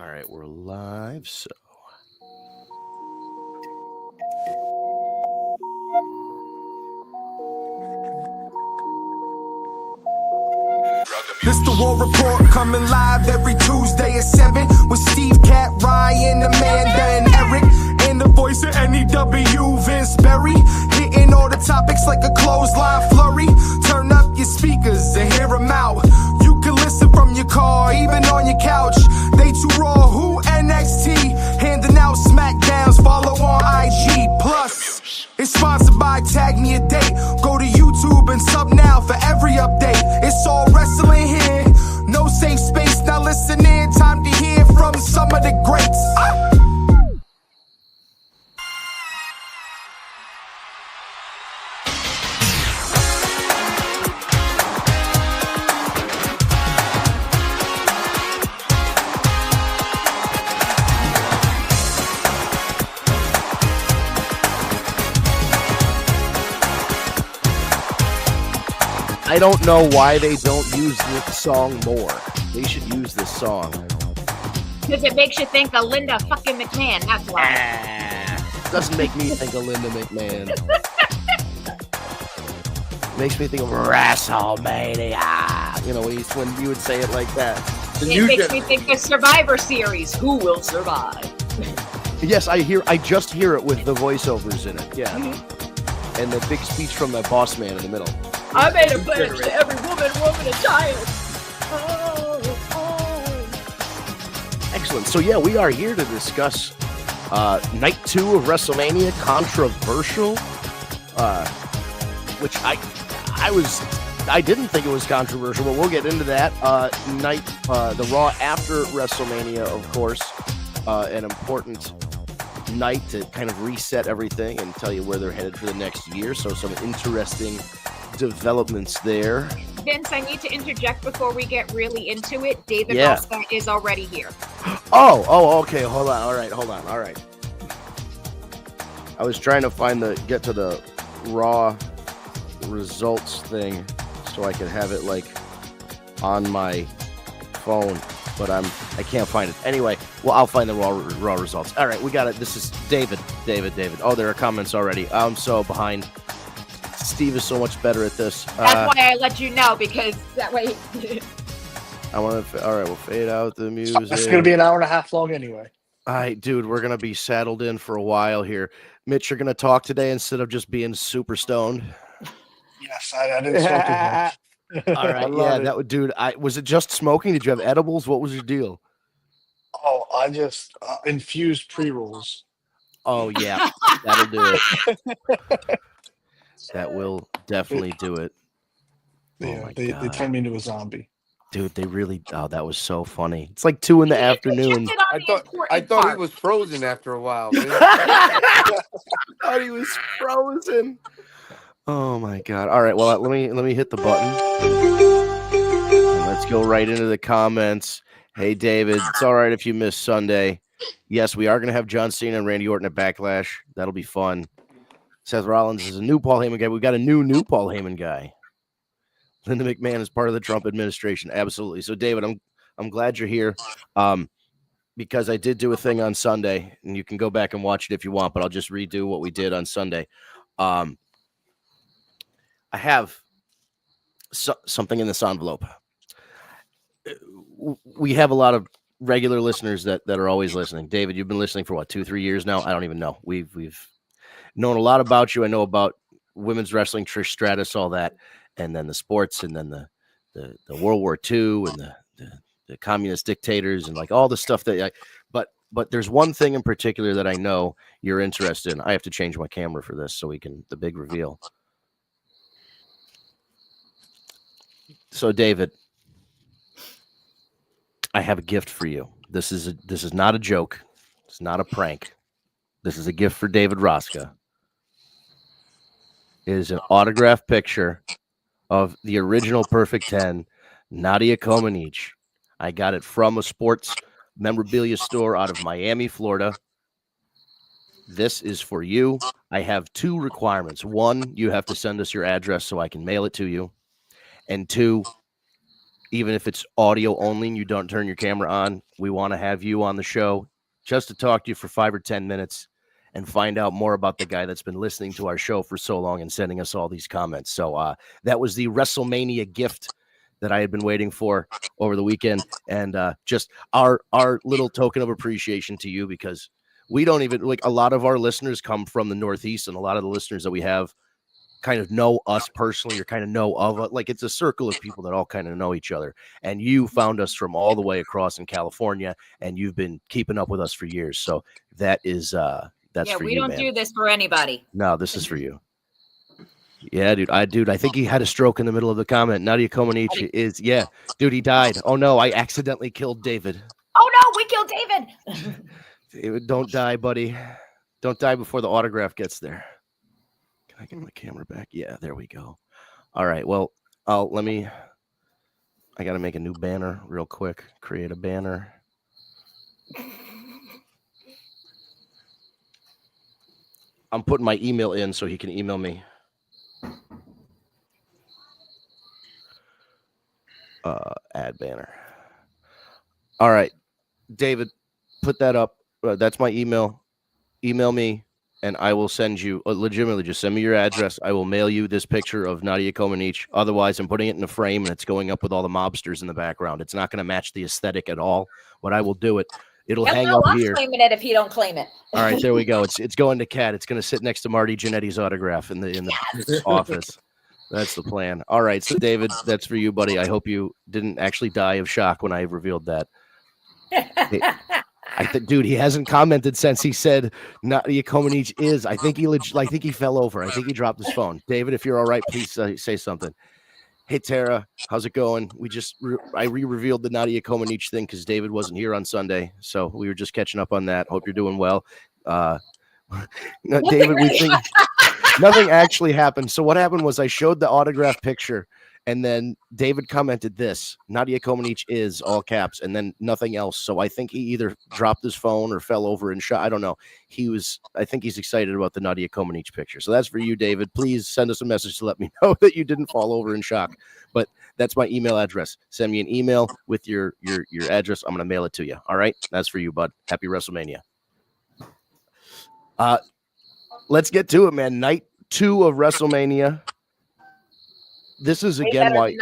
All right, we're live. So This the War Report coming live every Tuesday at 7 with Steve, Cat, Ryan, Amanda, and Eric. And the voice of NEW, Vince Berry. Hitting all the topics like a clothesline flurry. Turn up your speakers and hear them out. You can listen from your car, even on your couch. They too raw, who NXT? Handing out SmackDowns, follow on IG. Plus, it's sponsored by Tag Me a Date. Go to YouTube and sub now for every update. It's all wrestling here. No safe space. Now listen in. Time to hear from some of the greats. I don't know why they don't use this song more. They should use this song. Because it makes you think of Linda fucking McMahon, that's why. Doesn't make me think of Linda McMahon. Makes me think of WrestleMania. You know, when you would say it like that. It makes me think of Survivor Series. Who will survive? Yes, I just hear it with the voiceovers in it. Yeah. Mm-hmm. And the big speech from the boss man in the middle. I made a pledge to every woman, and child. Excellent. So yeah, we are here to discuss night 2 of WrestleMania, controversial, which I didn't think it was controversial, but we'll get into that. The Raw after WrestleMania, of course, an important night to kind of reset everything and tell you where they're headed for the next year. So some interesting developments there. Vince, I need to interject before we get really into it. David Rosca is already here. Oh, okay. Hold on. All right. I was trying to get to the Raw results thing so I could have it like on my phone, but I can't find it. Anyway, well, I'll find the Raw results. All right, we got it. This is David. Oh, there are comments already. I'm so behind. Steve is so much better at this. That's why I let you know, because that way. I want to. All right, we'll fade out the music. It's going to be an hour and a half long anyway. All right, dude, we're going to be saddled in for a while here. Mitch, you're going to talk today instead of just being super stoned. Yes, I didn't smoke as much. All right, yeah, that would, dude. Was it just smoking? Did you have edibles? What was your deal? Oh, I just infused pre-rolls. Oh yeah, that'll do it. That will definitely do it. Yeah, they turned me into a zombie. Dude, they really. Oh, that was so funny. It's like 2 in the afternoon. I thought he was frozen after a while. I thought he was frozen. Oh my god! All right, well let me hit the button. And let's go right into the comments. Hey David, it's all right if you miss Sunday. Yes, we are going to have John Cena and Randy Orton at Backlash. That'll be fun. Seth Rollins is a new Paul Heyman guy. We got a new Paul Heyman guy. Linda McMahon is part of the Trump administration. Absolutely. So David, I'm glad you're here. Because I did do a thing on Sunday, and you can go back and watch it if you want, but I'll just redo what we did on Sunday. I have something in this envelope. We have a lot of regular listeners that are always listening. David, you've been listening for what, 2-3 years now? I don't even know. We've known a lot about you. I know about women's wrestling, Trish Stratus, all that, and then the sports, and then the World War II, and the communist dictators, and like all the stuff that but there's one thing in particular that I know you're interested in. I have to change my camera for this so we can the big reveal. So David, I have a gift for you. This is not a joke. It's not a prank. This is a gift for David Rosca. It is an autographed picture of the original Perfect 10, Nadia Comaneci. I got it from a sports memorabilia store out of Miami, Florida. This is for you. I have 2 requirements. 1, you have to send us your address so I can mail it to you. And 2, even if it's audio only and you don't turn your camera on, we want to have you on the show just to talk to you for 5 or 10 minutes and find out more about the guy that's been listening to our show for so long and sending us all these comments. So that was the WrestleMania gift that I had been waiting for over the weekend, and just our little token of appreciation to you, because we don't even, like, a lot of our listeners come from the Northeast, and a lot of the listeners that we have kind of know us personally or kind of know of it. Like, it's a circle of people that all kind of know each other, and you found us from all the way across in California, and you've been keeping up with us for years. So that is that's for you, we don't do this for anybody. No, this is for you. Yeah, dude. I think he had a stroke in the middle of the comment. Nadia Comaneci is, yeah, dude, he died. Oh no, I accidentally killed David. Oh no, we killed David. David, don't die, buddy. Don't die before the autograph gets there. Can I get my camera back? Yeah, there we go. All right. Well, I got to make a new banner real quick. Create a banner. I'm putting my email in so he can email me. Add banner. All right, David, put that up. That's my email. Email me, and I will send you. Legitimately, just send me your address. I will mail you this picture of Nadia Comaneci. Otherwise, I'm putting it in a frame, and it's going up with all the mobsters in the background. It's not going to match the aesthetic at all, but I will do it. It'll hang up here. I'm claiming it if you don't claim it. All right, there we go. It's going to Kat. It's going to sit next to Marty Jannetty's autograph in the office. That's the plan. All right, so David, that's for you, buddy. I hope you didn't actually die of shock when I revealed that. Dude, he hasn't commented since he said Nadia Comaneci is. I think he fell over. I think he dropped his phone. David, if you're all right, please say something. Hey, Tara, how's it going? I re-revealed the Nadia Comaneci thing because David wasn't here on Sunday, so we were just catching up on that. Hope you're doing well. David, we think nothing actually happened. So what happened was I showed the autograph picture, and then David commented this: Nadia Comaneci is, all caps, and then nothing else. So I think he either dropped his phone or fell over and shot. I don't know. I think he's excited about the Nadia Comaneci picture. So that's for you, David. Please send us a message to let me know that you didn't fall over in shock. But that's my email address. Send me an email with your address. I'm going to mail it to you. All right? That's for you, bud. Happy WrestleMania. Let's get to it, man. Night 2 of WrestleMania. This is again why,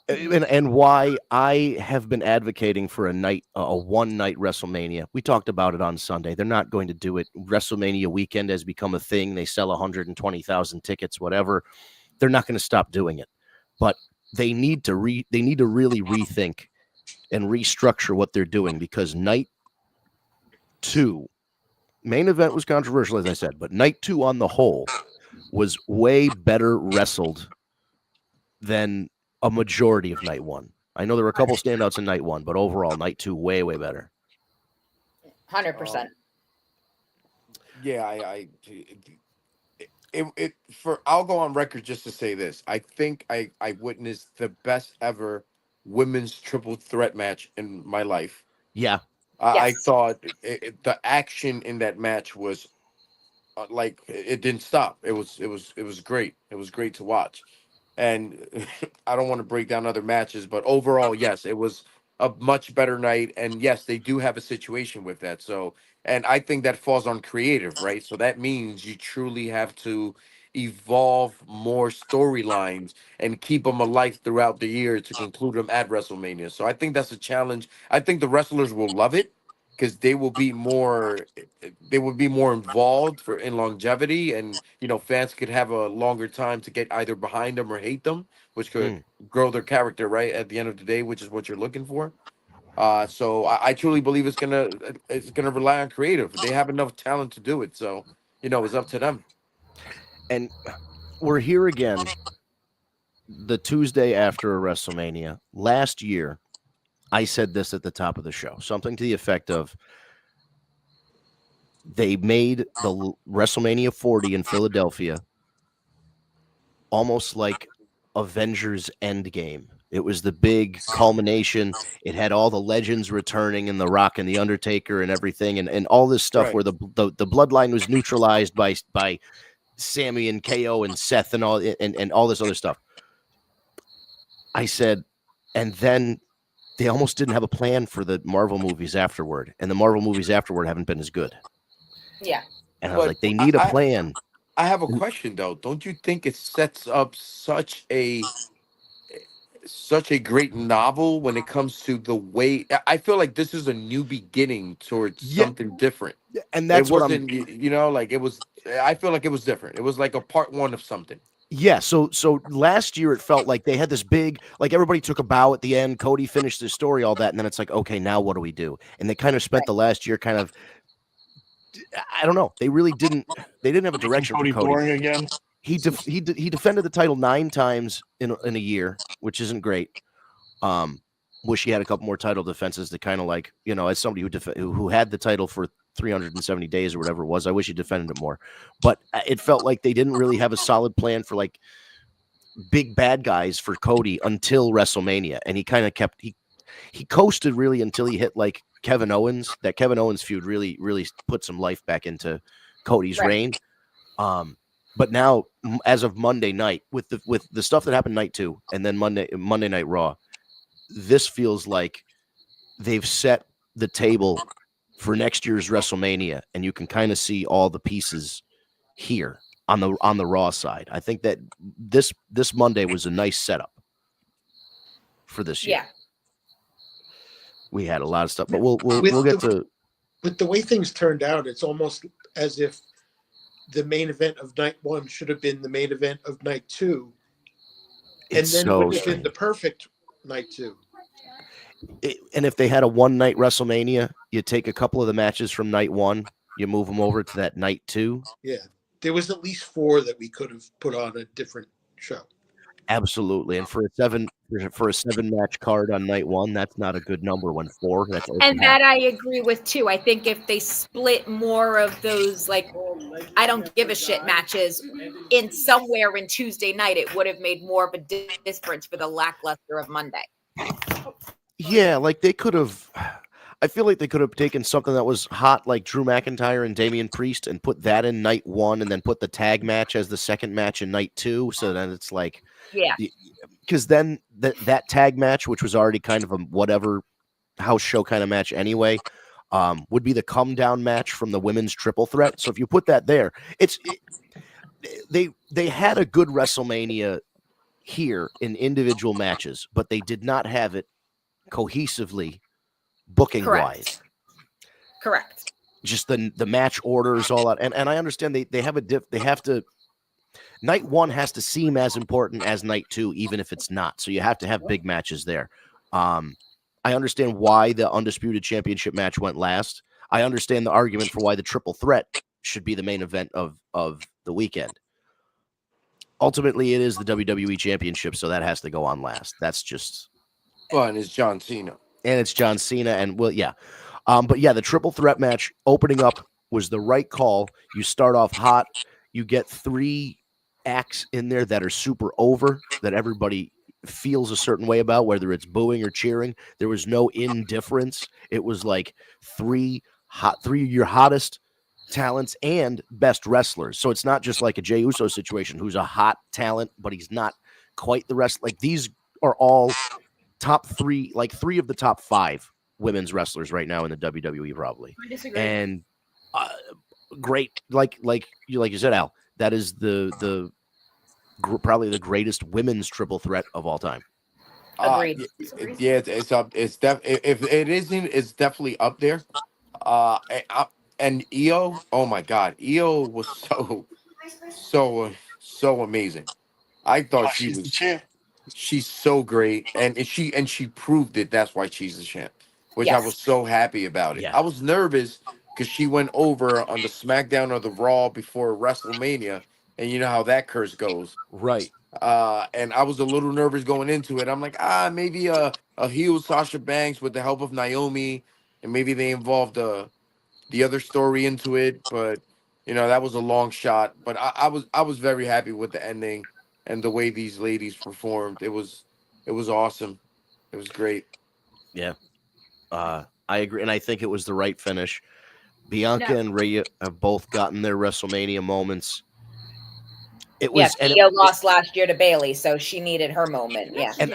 and why I have been advocating for a one-night WrestleMania. We talked about it on Sunday. They're not going to do it. WrestleMania weekend has become a thing. They sell 120,000 tickets, whatever. They're not going to stop doing it, but they need to really rethink and restructure what they're doing, because night 2, main event was controversial, as I said, but night 2 on the whole was way better wrestled than a majority of night 1. I know there were a couple standouts in night 1, but overall, night 2 way better. 100%. Yeah, I'll go on record just to say this. I think I witnessed the best ever women's triple threat match in my life. Yeah. Yes. I thought the action in that match was like it didn't stop. It was great. It was great to watch. And I don't want to break down other matches, but overall, yes, it was a much better night. And yes, they do have a situation with that. So, and I think that falls on creative, right? So that means you truly have to evolve more storylines and keep them alive throughout the year to conclude them at WrestleMania. So I think that's a challenge. I think the wrestlers will love it because they will be more involved in longevity, and fans could have a longer time to get either behind them or hate them, which could grow their character, right, at the end of the day, which is what you're looking for. So I truly believe it's gonna rely on creative. They have enough talent to do it, so it's up to them. And we're here again the Tuesday after a WrestleMania. Last year, I said this at the top of the show, something to the effect of, they made the WrestleMania 40 in Philadelphia almost like Avengers Endgame. It was the big culmination. It had all the legends returning, and The Rock and The Undertaker and everything, and all this stuff, right, where the bloodline was neutralized by Sammy and KO and Seth and all this other stuff. I said, And then they almost didn't have a plan for the Marvel movies afterward, and the Marvel movies afterward haven't been as good. Yeah. And I was But like, they need a plan. I have a question though. Don't you think it sets up such a great novel when it comes to the way I feel like this is a new beginning towards Yeah. something different. And that's it what wasn't, like it was. I feel like it was different. It was like a part one of something. Yeah, so last year it felt like they had this big, like everybody took a bow at the end. Cody finished his story, all that, and then it's like, okay, now what do we do? And they kind of spent the last year kind of, I don't know. They really didn't. They didn't have a direction Cody for Cody. boring again. He defended the title 9 times in a year, which isn't great. Wish he had a couple more title defenses to kind of like, as somebody who had the title for 370 days or whatever it was, I wish he defended it more. But it felt like they didn't really have a solid plan for like big bad guys for Cody until WrestleMania, and he kind of kept he coasted really until he hit like Kevin Owens. That Kevin Owens feud really put some life back into Cody's reign. But now, as of Monday night, with the stuff that happened night 2 and then Monday Night Raw, this feels like they've set the table for next year's WrestleMania, and you can kind of see all the pieces here on the Raw side. I think that this Monday was a nice setup for this year. Yeah. We had a lot of stuff, but we'll get to. With the way things turned out, it's almost as if the main event of night 1 should have been the main event of night 2, and then would have been the perfect night 2. And if they had a one-night WrestleMania, you take a couple of the matches from night 1, you move them over to that night 2. Yeah, there was at least 4 that we could have put on a different show. Absolutely, and for a 7-match card on night 1, that's not a good number. When 4, that's and that I agree with too. I think if they split more of those, like, I don't give a shit matches in somewhere in Tuesday night, it would have made more of a difference for the lackluster of Monday. Yeah, like they could have. I feel like they could have taken something that was hot, like Drew McIntyre and Damian Priest, and put that in night 1, and then put the tag match as the second match in night 2. So then it's like, yeah, because then that tag match, which was already kind of a whatever house show kind of match anyway, would be the come down match from the women's triple threat. So if you put that there, they had a good WrestleMania here in individual matches, but they did not have it cohesively booking wise. Correct. Just the match orders, all that. And I understand they have they have to, night 1 has to seem as important as night 2, even if it's not. So you have to have big matches there. I understand why the Undisputed Championship match went last. I understand the argument for why the triple threat should be the main event of the weekend. Ultimately, it is the WWE Championship, so that has to go on last. That's just fun. It's John Cena. And it's John Cena, and well, yeah. But yeah, the triple threat match opening up was the right call. You start off hot. You get 3 acts in there that are super over, that everybody feels a certain way about, whether it's booing or cheering. There was no indifference. It was like 3 of your hottest talents and best wrestlers. So it's not just like a Jey Uso situation, who's a hot talent, but he's not quite the rest. Like these are all top 3, like 3 of the top 5 women's wrestlers right now in the WWE, probably. I disagree. And great, like you said, Al. That is probably the greatest women's triple threat of all time. Agreed. Yeah, it's up. If it isn't, it's definitely up there. And Io, oh my God, Io was so amazing. I thought she was. She's so great, and she proved it. That's why she's the champ, which I was so happy about it. Yeah. I was nervous because she went over on the SmackDown or the Raw before WrestleMania, and you know how that curse goes, right? And I was a little nervous going into it. I'm like, maybe a heel Sasha Banks with the help of Naomi, and maybe they involved the other story into it. But that was a long shot. But I was very happy with the ending. And the way these ladies performed, it was awesome. It was great. Yeah, I agree, and I think it was the right finish. Bianca and Rhea have both gotten their WrestleMania moments. It was Io lost last year to Bayley, so she needed her moment. Yeah, and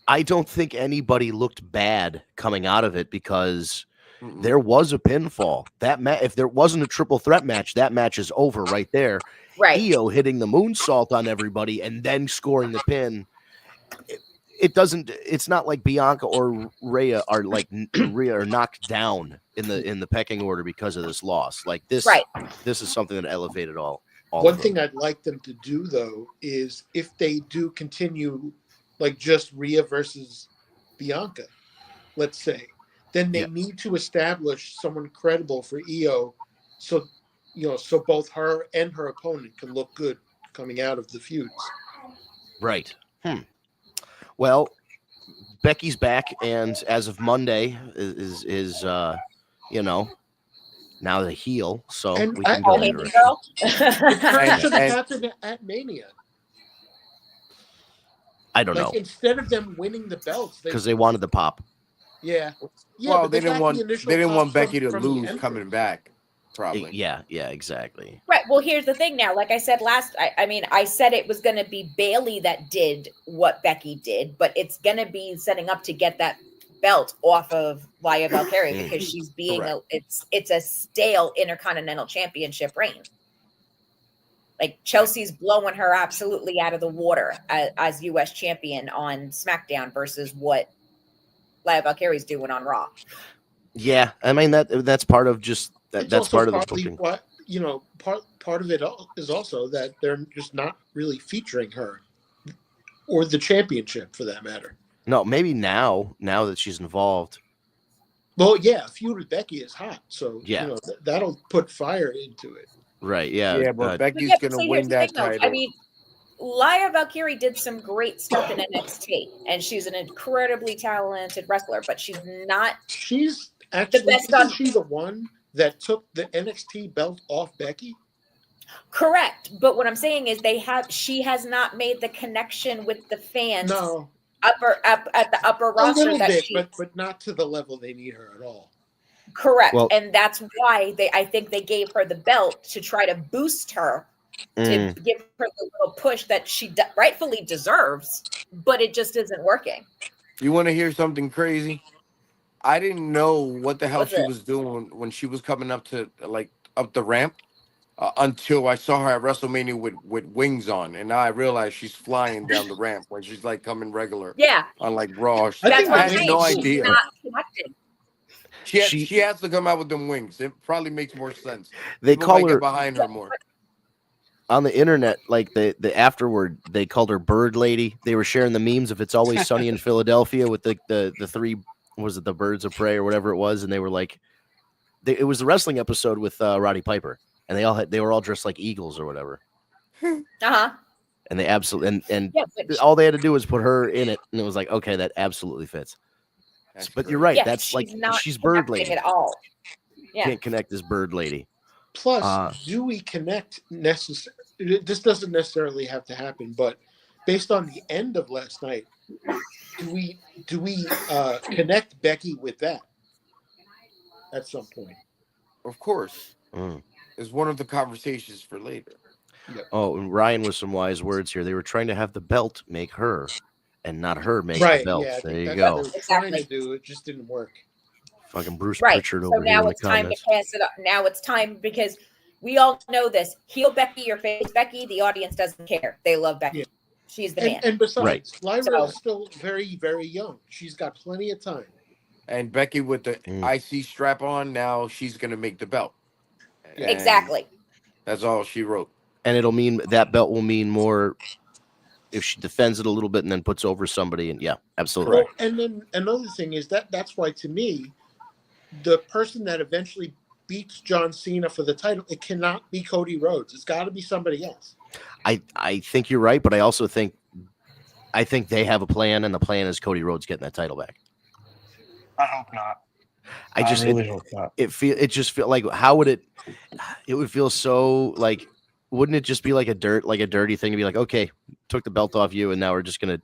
I don't think anybody looked bad coming out of it because there was a pinfall. If there wasn't a triple threat match, that match is over right there. Right. Io hitting the moonsault on everybody and then scoring the pin. It's not like Bianca or Rhea are knocked down in the pecking order because of this loss. Like this, Right. This is something that elevated all One thing I'd like them to do though is if they do continue like just Rhea versus Bianca, let's say, then they need to establish someone credible for Io, so so both her and her opponent can look good coming out of the feuds. Right. Well, Becky's back, and as of Monday is now the heel, so And we can go Hey, into it. girl. It should have and- happened at Mania. I don't Like know instead of them winning the belts, because they wanted the pop. yeah. Well, but they didn't got want the initial they didn't want pops Becky to from the lose entrance. coming back. Probably. Yeah, exactly. Right. Well, here's the thing now. Like I said I said it was going to be Bailey that did what Becky did, but it's going to be setting up to get that belt off of Laya Valkyria because she's being it's a stale Intercontinental Championship reign. Like Chelsea's blowing her absolutely out of the water as U.S. champion on SmackDown versus what Laya Valkyria's doing on Raw. Yeah, I mean that's part of just It's that's also part of the partly booking. what part of it is also that they're just not really featuring her or the championship for that matter. No, maybe now that she's involved. Well, yeah, a feud with Becky is hot, so Yeah. that'll put fire into it. Right. Yeah. Yeah, but Becky's But gonna here's win the that thing, though. title. I mean, Laya Valkyrie did some great stuff in NXT, and she's an incredibly talented wrestler, but she's not. She's actually best isn't on- she the one that took the NXT belt off Becky? Correct, but what I'm saying is she has not made the connection with the fans No, at the upper a roster little that bit, she. but not to the level they need her at all. Correct, Well- and that's why I think they gave her the belt to try to boost her, to give her the little push that she rightfully deserves, but it just isn't working. You want to hear something crazy? I didn't know what the hell What's she it? was doing when she was coming up the ramp until I saw her at WrestleMania with wings on, and now I realized she's flying down the ramp when she's like coming regular Yeah, on like Raw. I that's think what I I'm had saying. no She's idea. not connected. She has to come out with them wings. It probably makes more sense. They People call might her get behind her more. on the internet, like the afterward, they called her Bird Lady. They were sharing the memes of It's Always Sunny in Philadelphia with the three, was it the Birds of Prey or whatever it was, and they were like, it was the wrestling episode with Roddy Piper, and they were all dressed like eagles or whatever, Uh-huh. and they absolutely and Yeah, but all they had to do was put her in it, and it was like, okay, that absolutely fits. That's But crazy. you're right. yeah, That's like not she's Bird connecting Lady. at all. Yeah. Can't connect this Bird Lady. Plus, do we connect necessarily? This doesn't necessarily have to happen, but based on the end of last night, do we connect Becky with that at some point? Of course, Mm. is one of the conversations for later. Oh, and Ryan with some wise words here. They were trying to have the belt make her, and not her make Right. the belt. Yeah. I There think you that's go. what they were trying to Exactly. do. It just didn't work. Fucking Bruce Right. Pritchard So over here in now the it's time comments. to pass it up. Now it's time because we all know this. Heel Becky or face Becky, the audience doesn't care. They love Becky. Yeah. She's the man. And besides, Right. Lyra So- is still very, very young. She's got plenty of time. And Becky with the Mm. IC strap on, now she's gonna make the belt. Yeah. And Exactly. That's all she wrote. And it'll mean that belt will mean more if she defends it a little bit and then puts over somebody. And yeah, absolutely. Well, and then another thing is that's why to me, the person that eventually beats John Cena for the title, it cannot be Cody Rhodes. It's got to be somebody else. I think you're right, but I also think they have a plan, and the plan is Cody Rhodes getting that title back. I hope not. I just really hope not. it just feel like, how would it would feel so like, wouldn't it just be like a dirty thing to be like, okay, took the belt off you and now we're just gonna,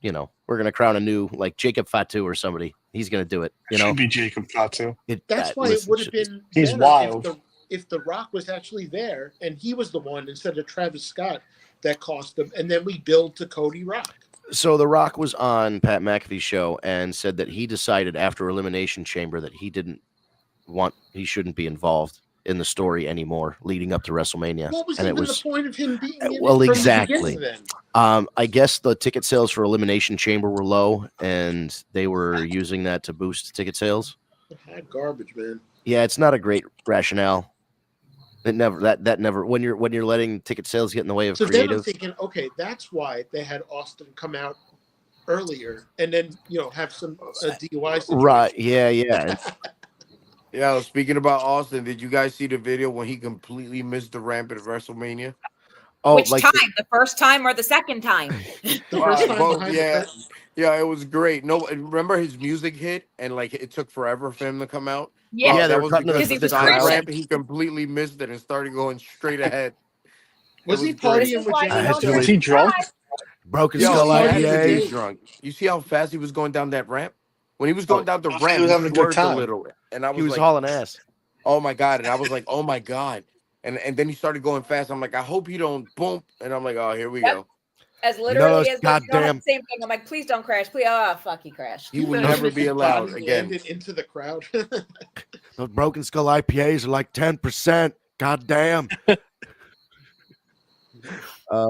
we're gonna crown a new, like, Jacob Fatu or somebody, he's gonna do it, Should be Jacob Fatu. That's why it would have been He's better wild. if the Rock was actually there and he was the one instead of Travis Scott that cost them, and then we build to Cody Rock. So The Rock was on Pat McAfee's show and said that he decided after Elimination Chamber that he shouldn't be involved in the story anymore leading up to WrestleMania. What was and even it was the point of him being in well, it from exactly. the beginning then? I guess the ticket sales for Elimination Chamber were low, and they were using that to boost ticket sales. Garbage, man. Yeah, it's not a great rationale. It never that never when you're letting ticket sales get in the way of So then I'm creative. thinking, okay, that's why they had Austin come out earlier and then have some DUI situation. Right? Yeah. Yeah, speaking about Austin, did you guys see the video when he completely missed the ramp at WrestleMania? Oh, Which time? The first time or the second time? The first time Both, behind the yeah. curtain. Yeah, it was great. No, remember his music hit and like it took forever for him to come out. Yeah. Yeah, they that were was cutting because the of the crowd. side ramp. He completely missed it and started going straight ahead. Was he It was great. partying with I had James? to Was he drunk? Broken Yo, Skull he had to IPA. be drunk. You see how fast he was going down that ramp? When he was going down the he ramp, was he having a good swerved a time. little, and I was He was like, hauling ass. "Oh my god!" And I was like, "Oh my god!" And then he started going fast. I'm like, "I hope he don't bump." And I'm like, "Oh, here we Yep. go." As literally as goddamn. the same thing. I'm like, please don't crash. Please, oh fuck, he crashed. He would Imagine never if be he allowed body again. landed into the crowd. Those Broken Skull IPAs are like 10%. God damn. At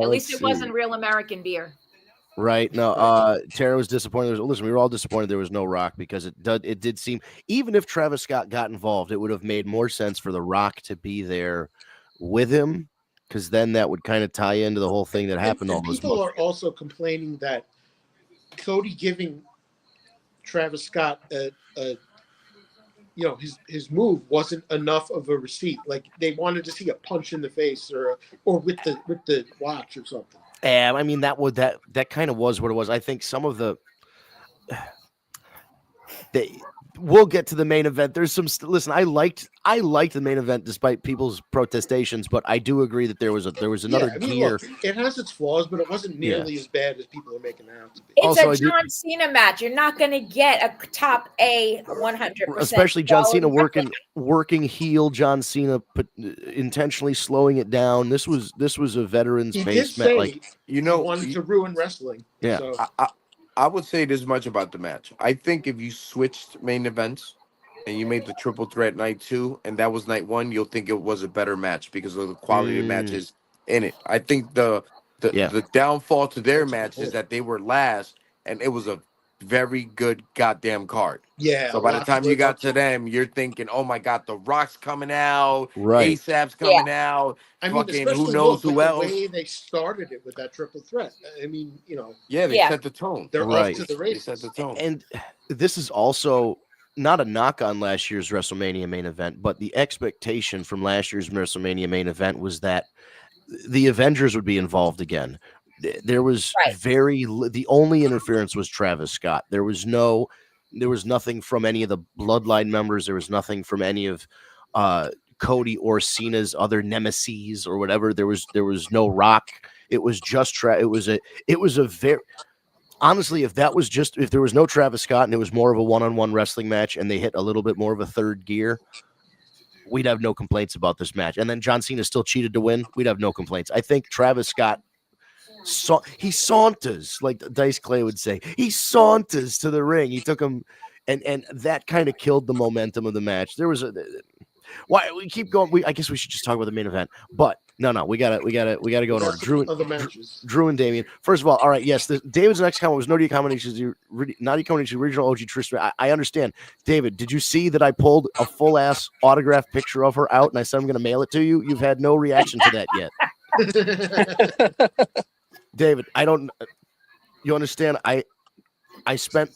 least it wasn't real American beer. Right. No, Tara was disappointed. Listen, we were all disappointed there was no Rock because it did seem, even if Travis Scott got involved, it would have made more sense for The Rock to be there with him, because then that would kind of tie into the whole thing that happened And all those people months. are also complaining that Cody giving Travis Scott his move wasn't enough of a receipt. Like they wanted to see a punch in the face or with the watch or something. I mean, that kind of was what it was. I think some of we'll get to the main event. There's some listen. I liked the main event despite people's protestations, but I do agree that there was another gear. Look, it has its flaws, but it wasn't nearly as bad as people are making it out to be. It's Also, a John Cena match. You're not going to get a top A 100%. Especially John Cena working heel John Cena, intentionally slowing it down. This was a veterans He did based say match. Like, he wanted to ruin wrestling. Yeah. So. I would say this much about the match. I think if you switched main events and you made the triple threat night 2 and that was night 1, you'll think it was a better match because of the quality of matches in it. I think the downfall to their match is that they were last and it was a very good goddamn card. Yeah. So by the time you got to them, you're thinking, "Oh my god, The Rock's coming out, right? ASAP's coming out." I mean, fucking especially who knows who the else? way they started it with that triple threat. I mean, Yeah, they set the tone. they're Right. off to the They races. set the tone. And this is also not a knock on last year's WrestleMania main event, but the expectation from last year's WrestleMania main event was that the Avengers would be involved again. There was the only interference was Travis Scott. There was nothing from any of the Bloodline members. There was nothing from any of Cody or Cena's other nemesis or whatever. There was no Rock. It was just it was a very, honestly, if there was no Travis Scott and it was more of a one-on-one wrestling match and they hit a little bit more of a third gear, we'd have no complaints about this match. And then John Cena still cheated to win. We'd have no complaints. I think Travis Scott, he saunters, like Dice Clay would say. He saunters to the ring. He took him, and that kind of killed the momentum of the match. There was why we keep going. I guess we should just talk about the main event. But no, we gotta go in order. Drew and Damian. First of all, right, yes, David's next comment was Nadia Combinations, original OG Trish. I understand. David, did you see that I pulled a full ass autographed picture of her out and I said I'm gonna mail it to you? You've had no reaction to that yet. David, you understand? I spent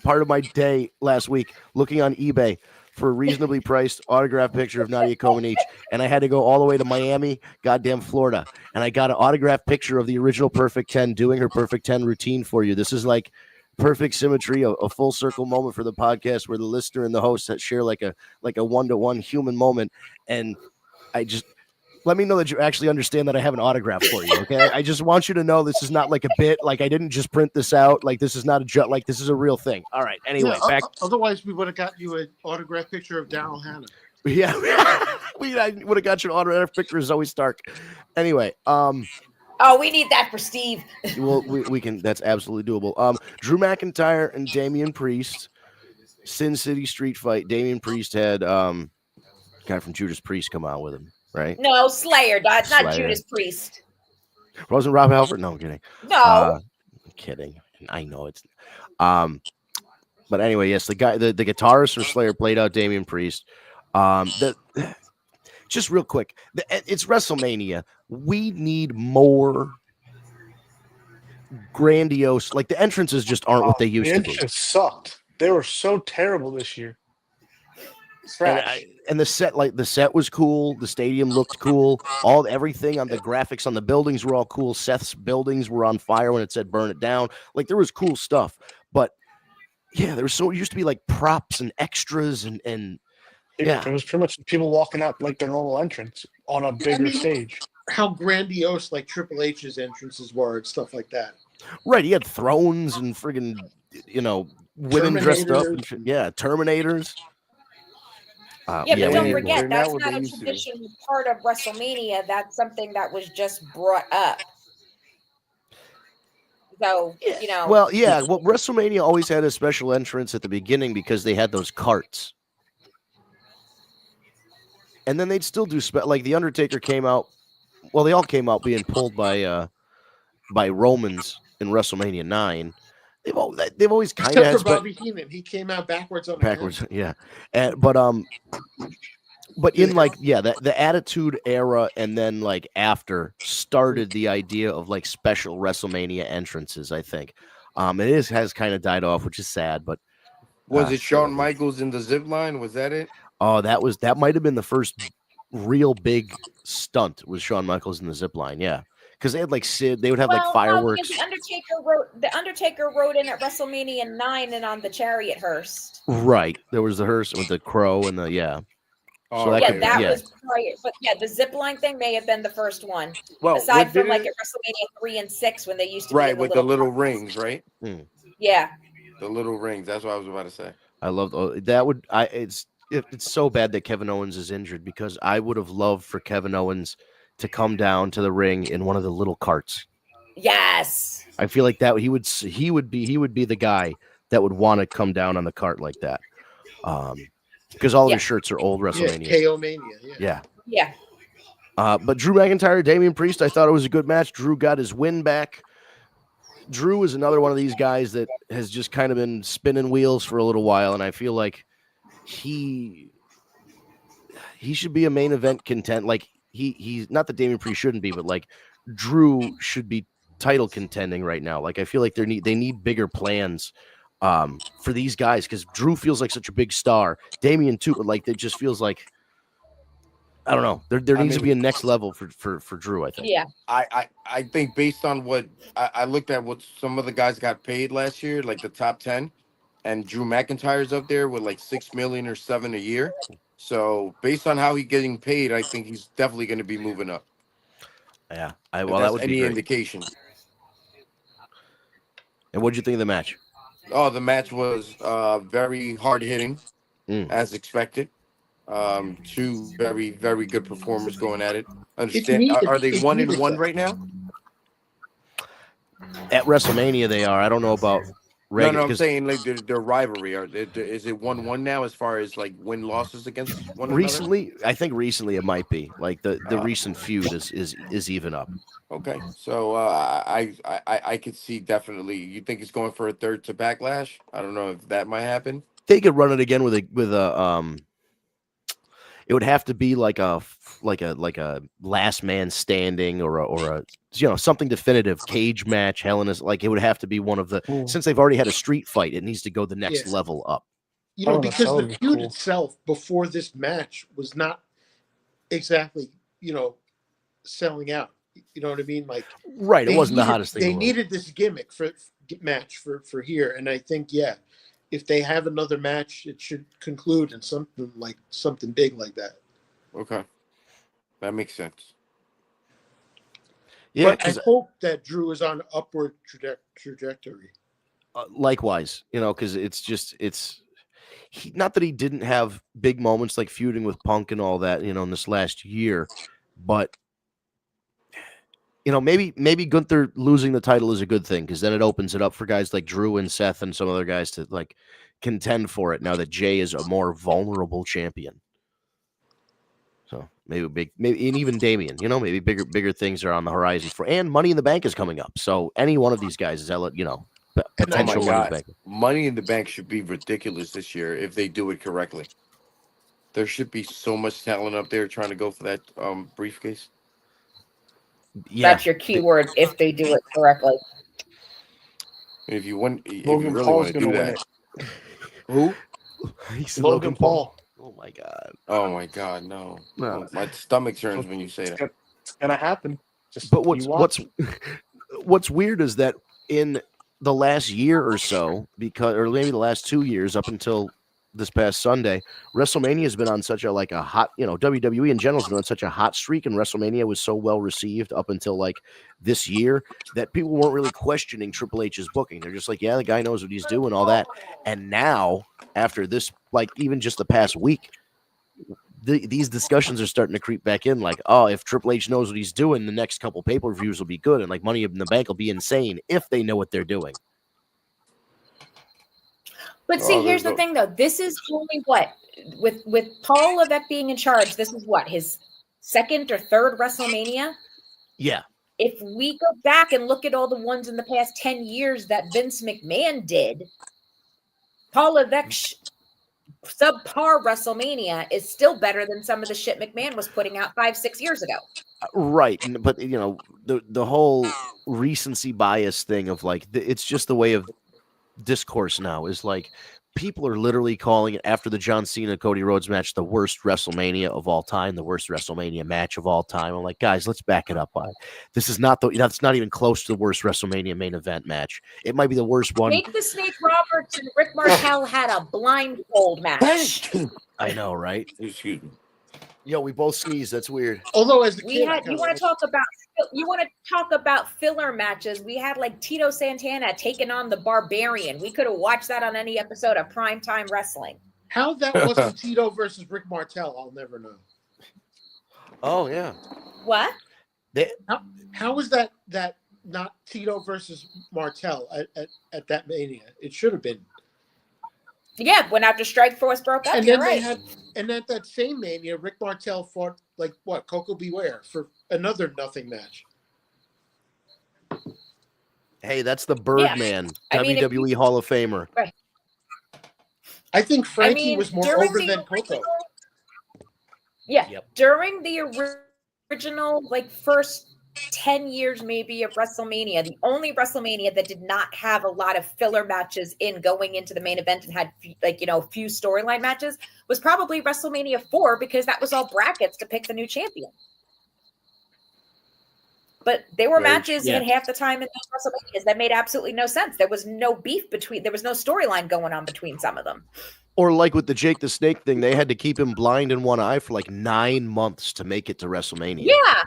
part of my day last week looking on eBay for a reasonably priced autographed picture of Nadia Comaneci, and I had to go all the way to Miami, goddamn Florida, and I got an autographed picture of the original Perfect 10 doing her Perfect 10 routine for you. This is like perfect symmetry, a full circle moment for the podcast where the listener and the host share like a one-to-one human moment, and I just let me know that you actually understand that I have an autograph for you, okay? I just want you to know this is not like a bit. Like, I didn't just print this out. Like, this is not a joke. Like, this is a real thing. All right. Anyway, back. Otherwise, we would have got you an autographed picture of Daryl Hannah. Yeah. I would have got you an autograph picture of Zoe Stark. Anyway, Oh, we need that for Steve. Well, we can. That's absolutely doable. Drew McIntyre and Damian Priest, Sin City Street Fight. Damian Priest had guy from Judas Priest come out with him, right? No, Slayer, not Slayer. Judas Priest. Wasn't Rob Halford? No, I'm kidding. No. I'm kidding. I know it's. But anyway, yes, the guitarist for Slayer played out Damian Priest. Just real quick, it's WrestleMania. We need more grandiose. Like the entrances just aren't what they used to be. It sucked. They were so terrible this year. And the set was cool. The stadium looked cool. Everything on the graphics on the buildings were all cool. Seth's buildings were on fire when it said "burn it down." Like there was cool stuff, but yeah, there was it used to be like props and extras and yeah, it was pretty much people walking out like their normal entrance on a bigger stage. How grandiose like Triple H's entrances were and stuff like that. Right, he had thrones and friggin', women dressed up. And Terminators. But don't forget, that's not a traditional part of WrestleMania. That's something that was just brought up. So, Well, yeah. Well, WrestleMania always had a special entrance at the beginning because they had those carts. And then they'd still do like the Undertaker came out. Well, they all came out being pulled by Romans in WrestleMania 9. They've always kind of had Bobby Heenan. He came out backwards on backwards, yeah. But in the Attitude Era and then like after started the idea of like special WrestleMania entrances. I think has kind of died off, which is sad. But was it Shawn Michaels in the zip line? Was that it? Oh, that might have been the first real big stunt. Was Shawn Michaels in the zip line? Yeah. Because they had like Sid, they would have like fireworks. The Undertaker rode in at WrestleMania 9 and on the chariot hearse. Right, there was the hearse with the crow and the So that was prior, but the zip line thing may have been the first one. Well, aside from like at WrestleMania 3 and 6 when they used to with the little rings, right? Yeah, the little rings. That's what I was about to say. I love that. It's so bad that Kevin Owens is injured because I would have loved for Kevin Owens to come down to the ring in one of the little carts. Yes. I feel like that he would be the guy that would want to come down on the cart like that. Because all of his shirts are old WrestleMania. Yeah, KO Mania. Yeah. But Drew McIntyre, Damian Priest, I thought it was a good match. Drew got his win back. Drew is another one of these guys that has just kind of been spinning wheels for a little while, and I feel like he should be a main event content. Like he's not that Damian Priest shouldn't be, but like Drew should be title contending right now. Like I feel like they need bigger plans for these guys because Drew feels like such a big star. Damian too, but like it just feels like I don't know. There needs to be a next level for Drew. I think. Yeah. I think based on what I looked at, what some of the guys got paid last year, like the top 10, and Drew McIntyre's up there with like $6 million or $7 million a year. So based on how he's getting paid, I think he's definitely going to be moving up. Yeah. That would be great. Indication. And what did you think of the match? Oh, the match was very hard hitting, as expected. Two very, very good performers going at it. Understand? Are they 1-1 right now? At WrestleMania, they are. I don't know about. No, I'm saying like their rivalry. Is it 1-1 now as far as like win losses against one recently? Another? I think recently it might be like the recent feud is even up. Okay, so I could see definitely. You think he's going for a third to Backlash? I don't know if that might happen. They could run it again with a. It would have to be like a last man standing or a something definitive, cage match. Like it would have to be one of the since they've already had a street fight, it needs to go the next level up. Because the feud itself before this match was not exactly selling out. You know what I mean? Like it wasn't the hottest thing. They needed this gimmick match for here, and I think if they have another match, it should conclude in something big like that. Okay, that makes sense. Yeah, but I hope that Drew is on an upward trajectory. Likewise, because it's not that he didn't have big moments like feuding with Punk and all that, in this last year, but maybe Gunther losing the title is a good thing because then it opens it up for guys like Drew and Seth and some other guys to like contend for it now that Jay is a more vulnerable champion. So maybe and even Damian, maybe bigger things are on the horizon and Money in the Bank is coming up. So any one of these guys is, potential Money in the Bank. Money in the Bank should be ridiculous this year if they do it correctly. There should be so much talent up there trying to go for that briefcase. Yeah, that's your keyword. If they do it correctly. If you really Paul's want to do that, who? Logan Paul. Oh my god! Oh my god! No. My stomach turns when you say that. It's gonna happen. But what's weird is that in the last year or so, or maybe the last 2 years up until this past Sunday, WrestleMania has been on such a hot, WWE in general has been on such a hot streak, and WrestleMania was so well received up until like this year that people weren't really questioning Triple H's booking. They're just like, yeah, the guy knows what he's doing, all that. And now, after this, like even just the past week, these discussions are starting to creep back in. Like, oh, if Triple H knows what he's doing, the next couple pay-per-views will be good, and like Money in the Bank will be insane if they know what they're doing. But see, here's the thing, though. This is only what with Paul Levesque being in charge. This is what his second or third WrestleMania. Yeah. If we go back and look at all the ones in the past 10 years that Vince McMahon did, Paul Levesque subpar WrestleMania is still better than some of the shit McMahon was putting out 5-6 years ago. Right, but the whole recency bias thing of like it's just the way of discourse now is like people are literally calling it after the John Cena Cody Rhodes match the worst WrestleMania of all time, the worst WrestleMania match of all time. I'm like, guys, let's back it up. This is not that's not even close to the worst WrestleMania main event match. It might be the worst one. Jake the Snake Roberts and Rick Martel had a blindfold match. I know, right? Excuse me. Yo, we both sneezed. That's weird. Although as the you want to talk about filler matches? We had like Tito Santana taking on the Barbarian. We could have watched that on any episode of Primetime Wrestling. How that wasn't Tito versus Rick Martel, I'll never know. Oh yeah. What? How was that not Tito versus Martel at that Mania? It should have been. Yeah, when after Strikeforce broke up, And you're then right. and at that same Mania, Rick Martel fought Coco Beware for another nothing match. Hey, that's the Birdman, WWE Hall of Famer. Right. I think Frankie was more over than Coco. Yeah, during the original first 10 years maybe of WrestleMania, the only WrestleMania that did not have a lot of filler matches in going into the main event and had few storyline matches was probably WrestleMania 4, because that was all brackets to pick the new champion. But there were matches in half the time in those WrestleManias that made absolutely no sense. There was no beef there was no storyline going on between some of them. Or like with the Jake the Snake thing, they had to keep him blind in one eye for like 9 months to make it to WrestleMania. Yeah.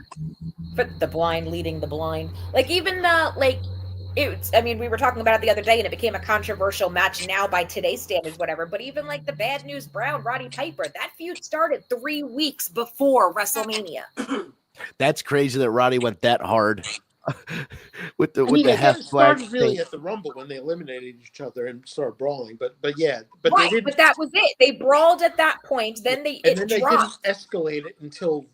But the blind leading the blind. We were talking about it the other day and it became a controversial match now by today's standards, whatever. But even like the Bad News Brown, Roddy Piper, that feud started 3 weeks before WrestleMania. That's crazy that Roddy went that hard. with the half flag really at the Rumble when they eliminated each other and started brawling, but that was it. They brawled at that point, then they didn't escalate it until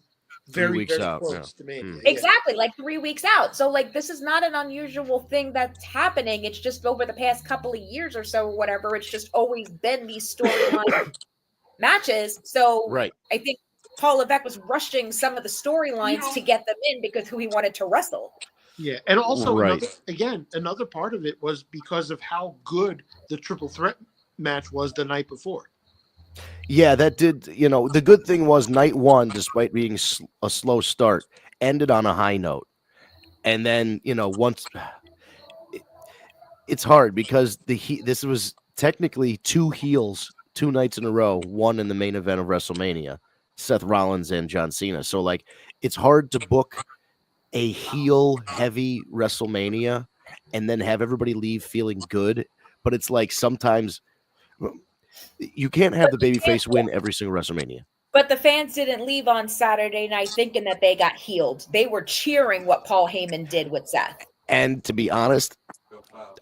very close to me. Exactly, like 3 weeks out. So this is not an unusual thing that's happening. It's just over the past couple of years or so, or whatever. It's just always been these storyline matches. So right. I think Paul Levesque was rushing some of the storylines to get them in because who he wanted to wrestle. Yeah, and also another part of it was because of how good the triple threat match was the night before. Yeah, that did. The good thing was night one, despite being a slow start, ended on a high note, and then once it's hard because this was technically 2 heels 2 nights in a row, one in the main event of WrestleMania, Seth Rollins and John Cena. So it's hard to book a heel heavy WrestleMania and then have everybody leave feeling good. But it's sometimes you can't have the babyface win every single WrestleMania. But the fans didn't leave on Saturday night thinking that they got healed. They were cheering what Paul Heyman did with Seth. And to be honest,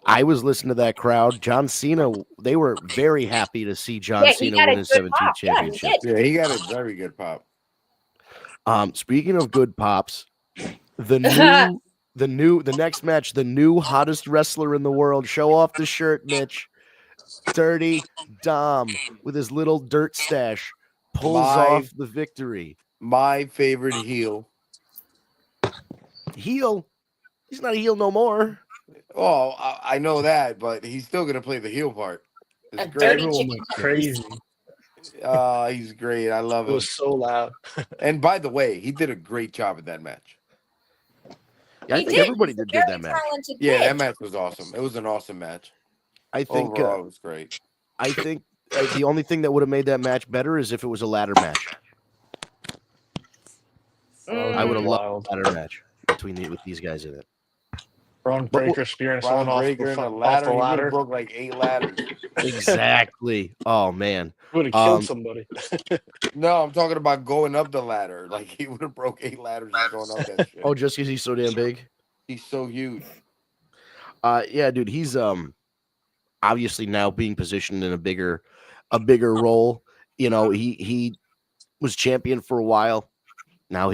I was listening to that crowd. John Cena, they were very happy to see John Cena win his 17th championship. Yeah, he got a very good pop. Speaking of good pops, the next match, the new hottest wrestler in the world. Show off the shirt, Mitch. Dirty Dom with his little dirt stash pulls off the victory. My favorite heel. Heel? He's not a heel no more. Oh, I know that, but he's still gonna play the heel part. It's A great. dirty Everyone went crazy. He's great. I love It him. was so loud. And by the way, he did a great job at that match. Yeah, I He think did. everybody He's a did very that match. talented Yeah, kid. that match was awesome. It was an awesome match. I think Overall, it was great. the only thing that would have made that match better is if it was a ladder match. I would have loved a ladder match with these guys in it. Braun Breaker spearing someone Braun off Breaker the, and a off ladder. the He would ladder. have broke like 8 ladders. Exactly. Oh man. Would have killed somebody. No, I'm talking about going up the ladder. Like he would have broke 8 ladders and going up that shit. Oh, just because he's so damn big. He's so huge. Yeah, dude, he's obviously now being positioned in a bigger role. You know, he was champion for a while. Now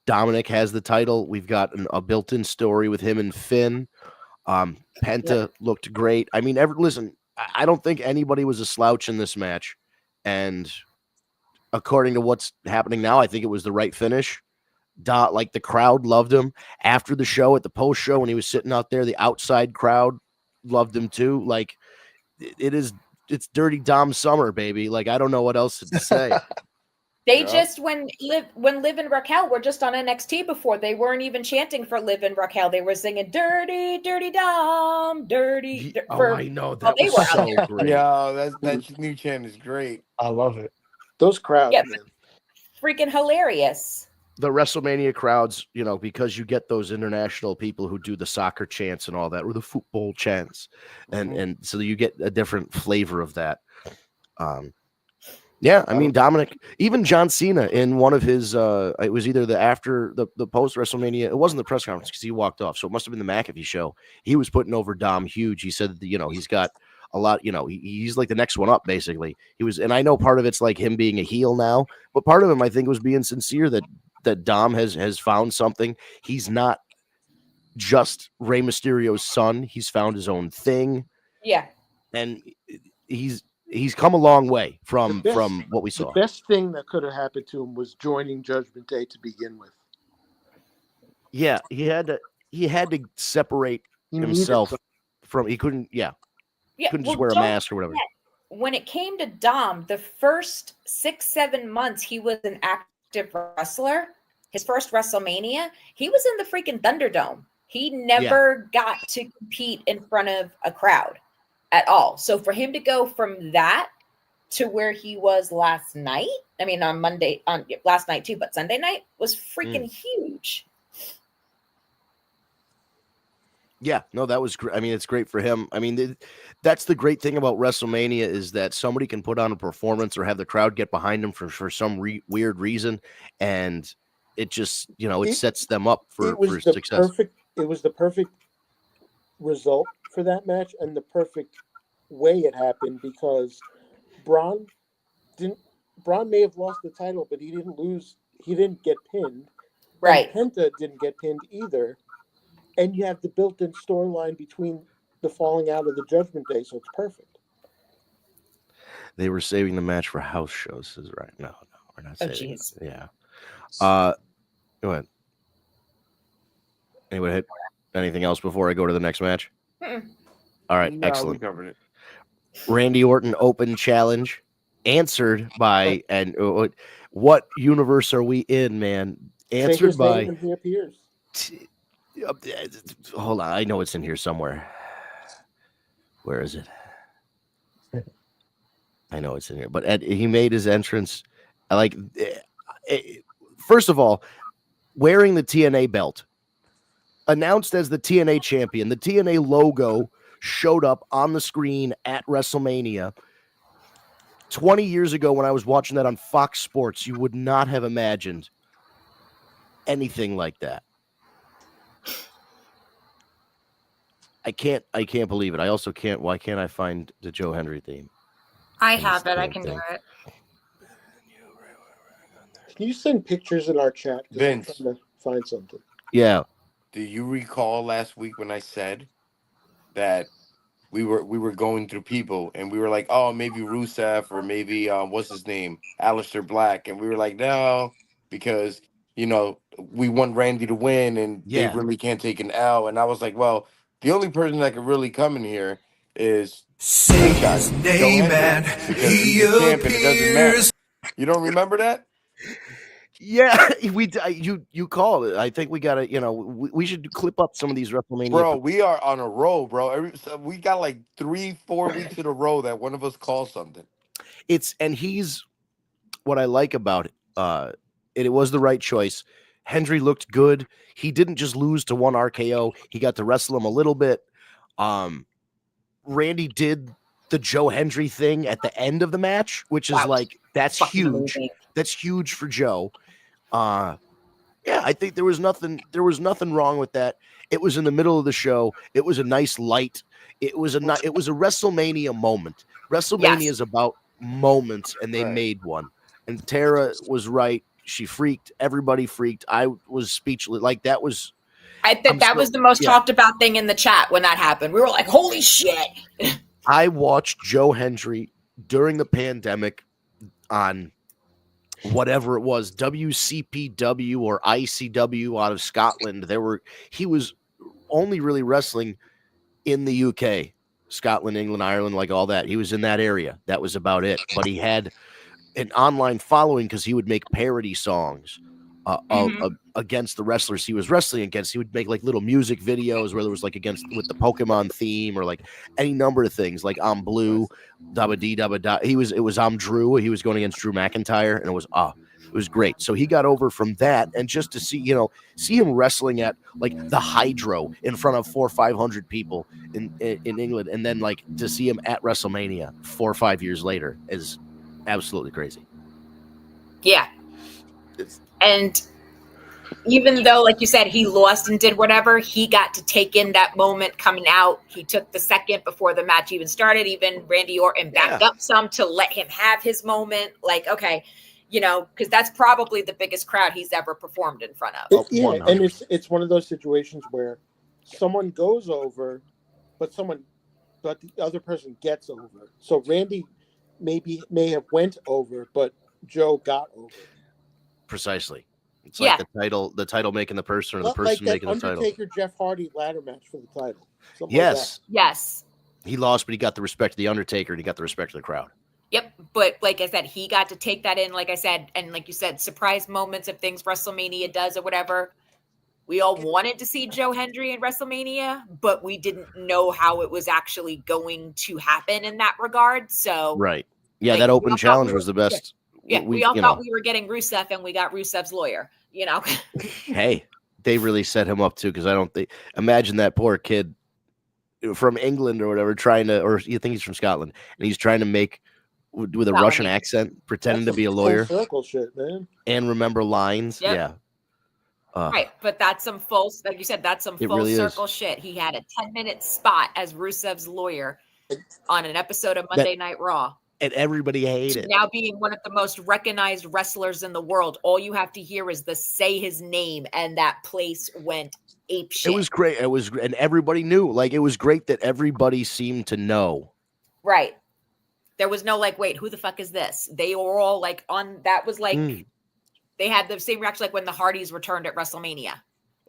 Dominic has the title. We've got a built-in story with him and Finn. Penta looked great. I mean, listen, I don't think anybody was a slouch in this match. And according to what's happening now, I think it was the right finish. Like the crowd loved him after the show, at the post show when he was sitting out there, the outside crowd loved him too. Like it's Dirty Dom summer, baby. Like, I don't know what else to say. They just when Liv and Raquel were just on NXT before, they weren't even chanting for Liv and Raquel. They were singing "Dirty, Dirty Dom, Dirty." I know that they was were so great. Yeah, that new chant is great. I love it. Those crowds, Yeah. man. Freaking hilarious. The WrestleMania crowds, you know, because you get those international people who do the soccer chants and all that, or the football chants, and so you get a different flavor of that. Yeah, I mean, Dominic, even John Cena in one of his, it was either after the post WrestleMania, it wasn't the press conference because he walked off, so it must have been the McAfee show. He was putting over Dom huge. He said that, you know, he's got a lot, you know, he's like the next one up, basically. He was, and I know part of it's like him being a heel now, but part of him, I think, was being sincere that Dom has found something. He's not just Rey Mysterio's son. He's found his own thing. Yeah. And he's come a long way from what we saw. The best thing that could have happened to him was joining Judgment Day to begin with. Yeah, he had to separate himself from. He couldn't. Yeah, couldn't just wear a mask or whatever. When it came to Dom, the first 6-7 months he was an active wrestler. His first WrestleMania, he was in the freaking Thunderdome. He never got to compete in front of a crowd at all. So for him to go from that to where he was last night, I mean on last night too, but Sunday night was freaking huge. Yeah, no, that was great. I mean, it's great for him. I mean, that's the great thing about WrestleMania is that somebody can put on a performance or have the crowd get behind them for some weird reason, and it just, you know, it sets them up for success. It was the perfect result for that match and the perfect way it happened because Braun may have lost the title, but he didn't get pinned. Right. And Penta didn't get pinned either. And you have the built-in storyline between the falling out of the Judgment Day, so it's perfect. They were saving the match for house shows, is right? No, we're not saving it. Yeah. Go ahead. Anybody hit anything else before I go to the next match? All right, excellent. We covered it. Randy Orton Open Challenge answered by, and what universe are we in, man? Answered by. He appears. Hold on, I know it's in here somewhere. Where is it? I know it's in here, but he made his entrance. First of all, wearing the TNA belt, announced as the TNA champion, the TNA logo showed up on the screen at WrestleMania. 20 years ago when I was watching that on Fox Sports, you would not have imagined anything like that. I can't believe it. I also can't. Why can't I find the Joe Hendry theme? I And have this it. I damn can thing. do it. Can you send pictures in our chat? 'Cause I'm Vince. trying to find something. Yeah. Do you recall last week when I said that we were going through people and we were like, oh, maybe Rusev or maybe what's his name, Aleister Black, and we were like, no, because we want Randy to win and Yeah. they really can't take an L. And I was like, well, the only person that could really come in here is Say this guy, his Joe name Hendry, and because he he's the champ and it doesn't matter. appears. You don't remember that? Yeah, you called it. I think we gotta, we should clip up some of these WrestleMania. Bro, we are on a roll, bro. We got like 3-4 weeks in a row that one of us calls something. He's what I like about it. It was the right choice. Hendry looked good. He didn't just lose to one RKO. He got to wrestle him a little bit. Randy did the Joe Hendry thing at the end of the match, which is that's Fucking huge. amazing. That's huge for Joe. Yeah, I think there was nothing wrong with that. It was in the middle of the show. It was a nice light. It was a WrestleMania moment. WrestleMania is about moments, and they made one. And Tara was right. She freaked. Everybody freaked. I was speechless. Like that was. I think that was the most talked about thing in the chat when that happened. We were like, "Holy shit!" I watched Joe Hendry during the pandemic on whatever it was, WCPW or ICW out of Scotland. He was only really wrestling in the UK, Scotland, England, Ireland, like all that. He was in that area. That was about it. But he had an online following because he would make parody songs against the wrestlers he was wrestling against. He would make like little music videos where there was like with the Pokemon theme or like any number of things, like I'm Blue, Dabba Dee Dabba Da. It was I'm Drew. He was going against Drew McIntyre, and it was great. So he got over from that, and just to see him wrestling at like the Hydro in front of 400 or 500 people in England, and then like to see him at WrestleMania 4 or 5 years later is absolutely crazy. Yeah. And even though, like you said, he lost and did whatever, he got to take in that moment coming out. He took the second before the match even started. Even Randy Orton backed up some to let him have his moment. Like, okay, because that's probably the biggest crowd he's ever performed in front of. And it's one of those situations where someone goes over, but the other person gets over. So Randy may have went over, but Joe got over. Precisely. It's like the title making the person, or the person like making the title. Undertaker Jeff Hardy ladder match for the title. Yes. Yes. He lost, but he got the respect of the Undertaker, and he got the respect of the crowd. Yep. But like I said, he got to take that in, like I said, and like you said, surprise moments of things WrestleMania does or whatever. We all wanted to see Joe Hendry in WrestleMania, but we didn't know how it was actually going to happen in that regard. So right. Yeah, that open challenge was the best. Yeah, we all thought we were getting Rusev, and we got Rusev's lawyer, Hey, they really set him up too, because imagine that poor kid from England or whatever or you think he's from Scotland, and he's trying to make with a Russian accent, pretending to be a lawyer. Full circle shit, man. And remember lines. Yep. Yeah. Right, but that's some like you said, that's some full really circle shit. He had a 10-minute spot as Rusev's lawyer on an episode of Monday Night Raw. And everybody hated it. Now being one of the most recognized wrestlers in the world, all you have to hear is say his name, and that place went ape shit. It was great. And everybody knew. Like, it was great that everybody seemed to know. Right. There was no like, wait, who the fuck is this? They were all like on. That was like they had the same reaction like when the Hardys returned at WrestleMania.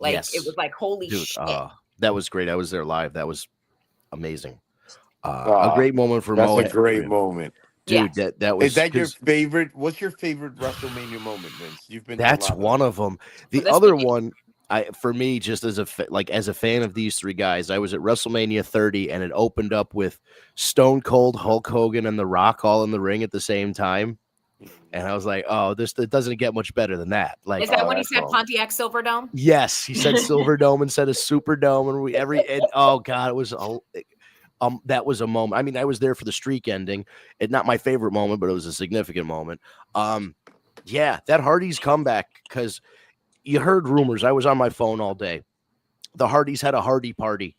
Like it was like, holy shit. That was great. I was there live. That was amazing. A great moment for Mo. That's a great moment, dude. That was. Is that your favorite? What's your favorite WrestleMania moment, Vince? You've been. That's one of them. The other one, for me, just as a fan of these three guys, I was at WrestleMania 30, and it opened up with Stone Cold, Hulk Hogan, and The Rock all in the ring at the same time, and I was like, oh, it doesn't get much better than that. Like, is that when he said Pontiac Silverdome? Yes, he said Silverdome instead of Superdome, and oh god, it was that was a moment. I mean, I was there for the streak ending. It not my favorite moment, but it was a significant moment. Yeah, that Hardy's comeback, because you heard rumors. I was on my phone all day. The Hardys had a Hardy party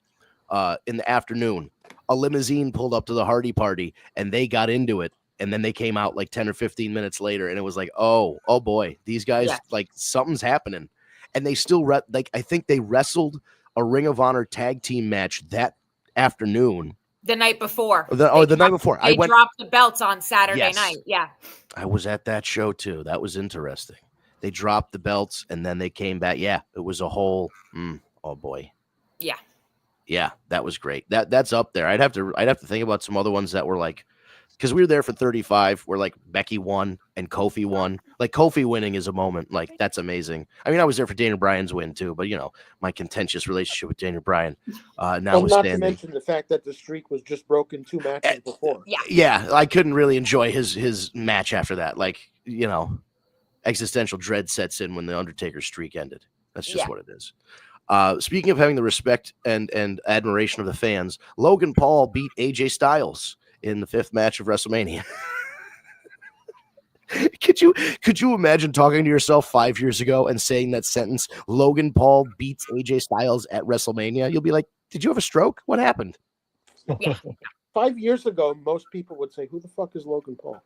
in the afternoon. A limousine pulled up to the Hardy party, and they got into it. And then they came out like 10 or 15 minutes later, and it was like, oh boy, these guys, like, something's happening. And they still I think they wrestled a Ring of Honor tag team match that afternoon. The night before. The night before. They dropped the belts on Saturday night. Yeah. I was at that show too. That was interesting. They dropped the belts and then they came back. Yeah, it was a whole. Oh boy. Yeah. Yeah, that was great. That's up there. I'd have to think about some other ones that were like, because we were there for 35, where like Becky won and Kofi won. Like Kofi winning is a moment. Like, that's amazing. I mean, I was there for Daniel Bryan's win too, but my contentious relationship with Daniel Bryan. Not to mention the fact that the streak was just broken 2 matches before. Yeah, I couldn't really enjoy his match after that. Like, existential dread sets in when the Undertaker streak ended. That's just what it is. Speaking of having the respect and admiration of the fans, Logan Paul beat AJ Styles in the 5th match of WrestleMania. Could you imagine talking to yourself 5 years ago and saying that sentence? Logan Paul beats AJ Styles at WrestleMania. You'll be like, did you have a stroke? What happened? 5 years ago, most people would say, who the fuck is Logan Paul?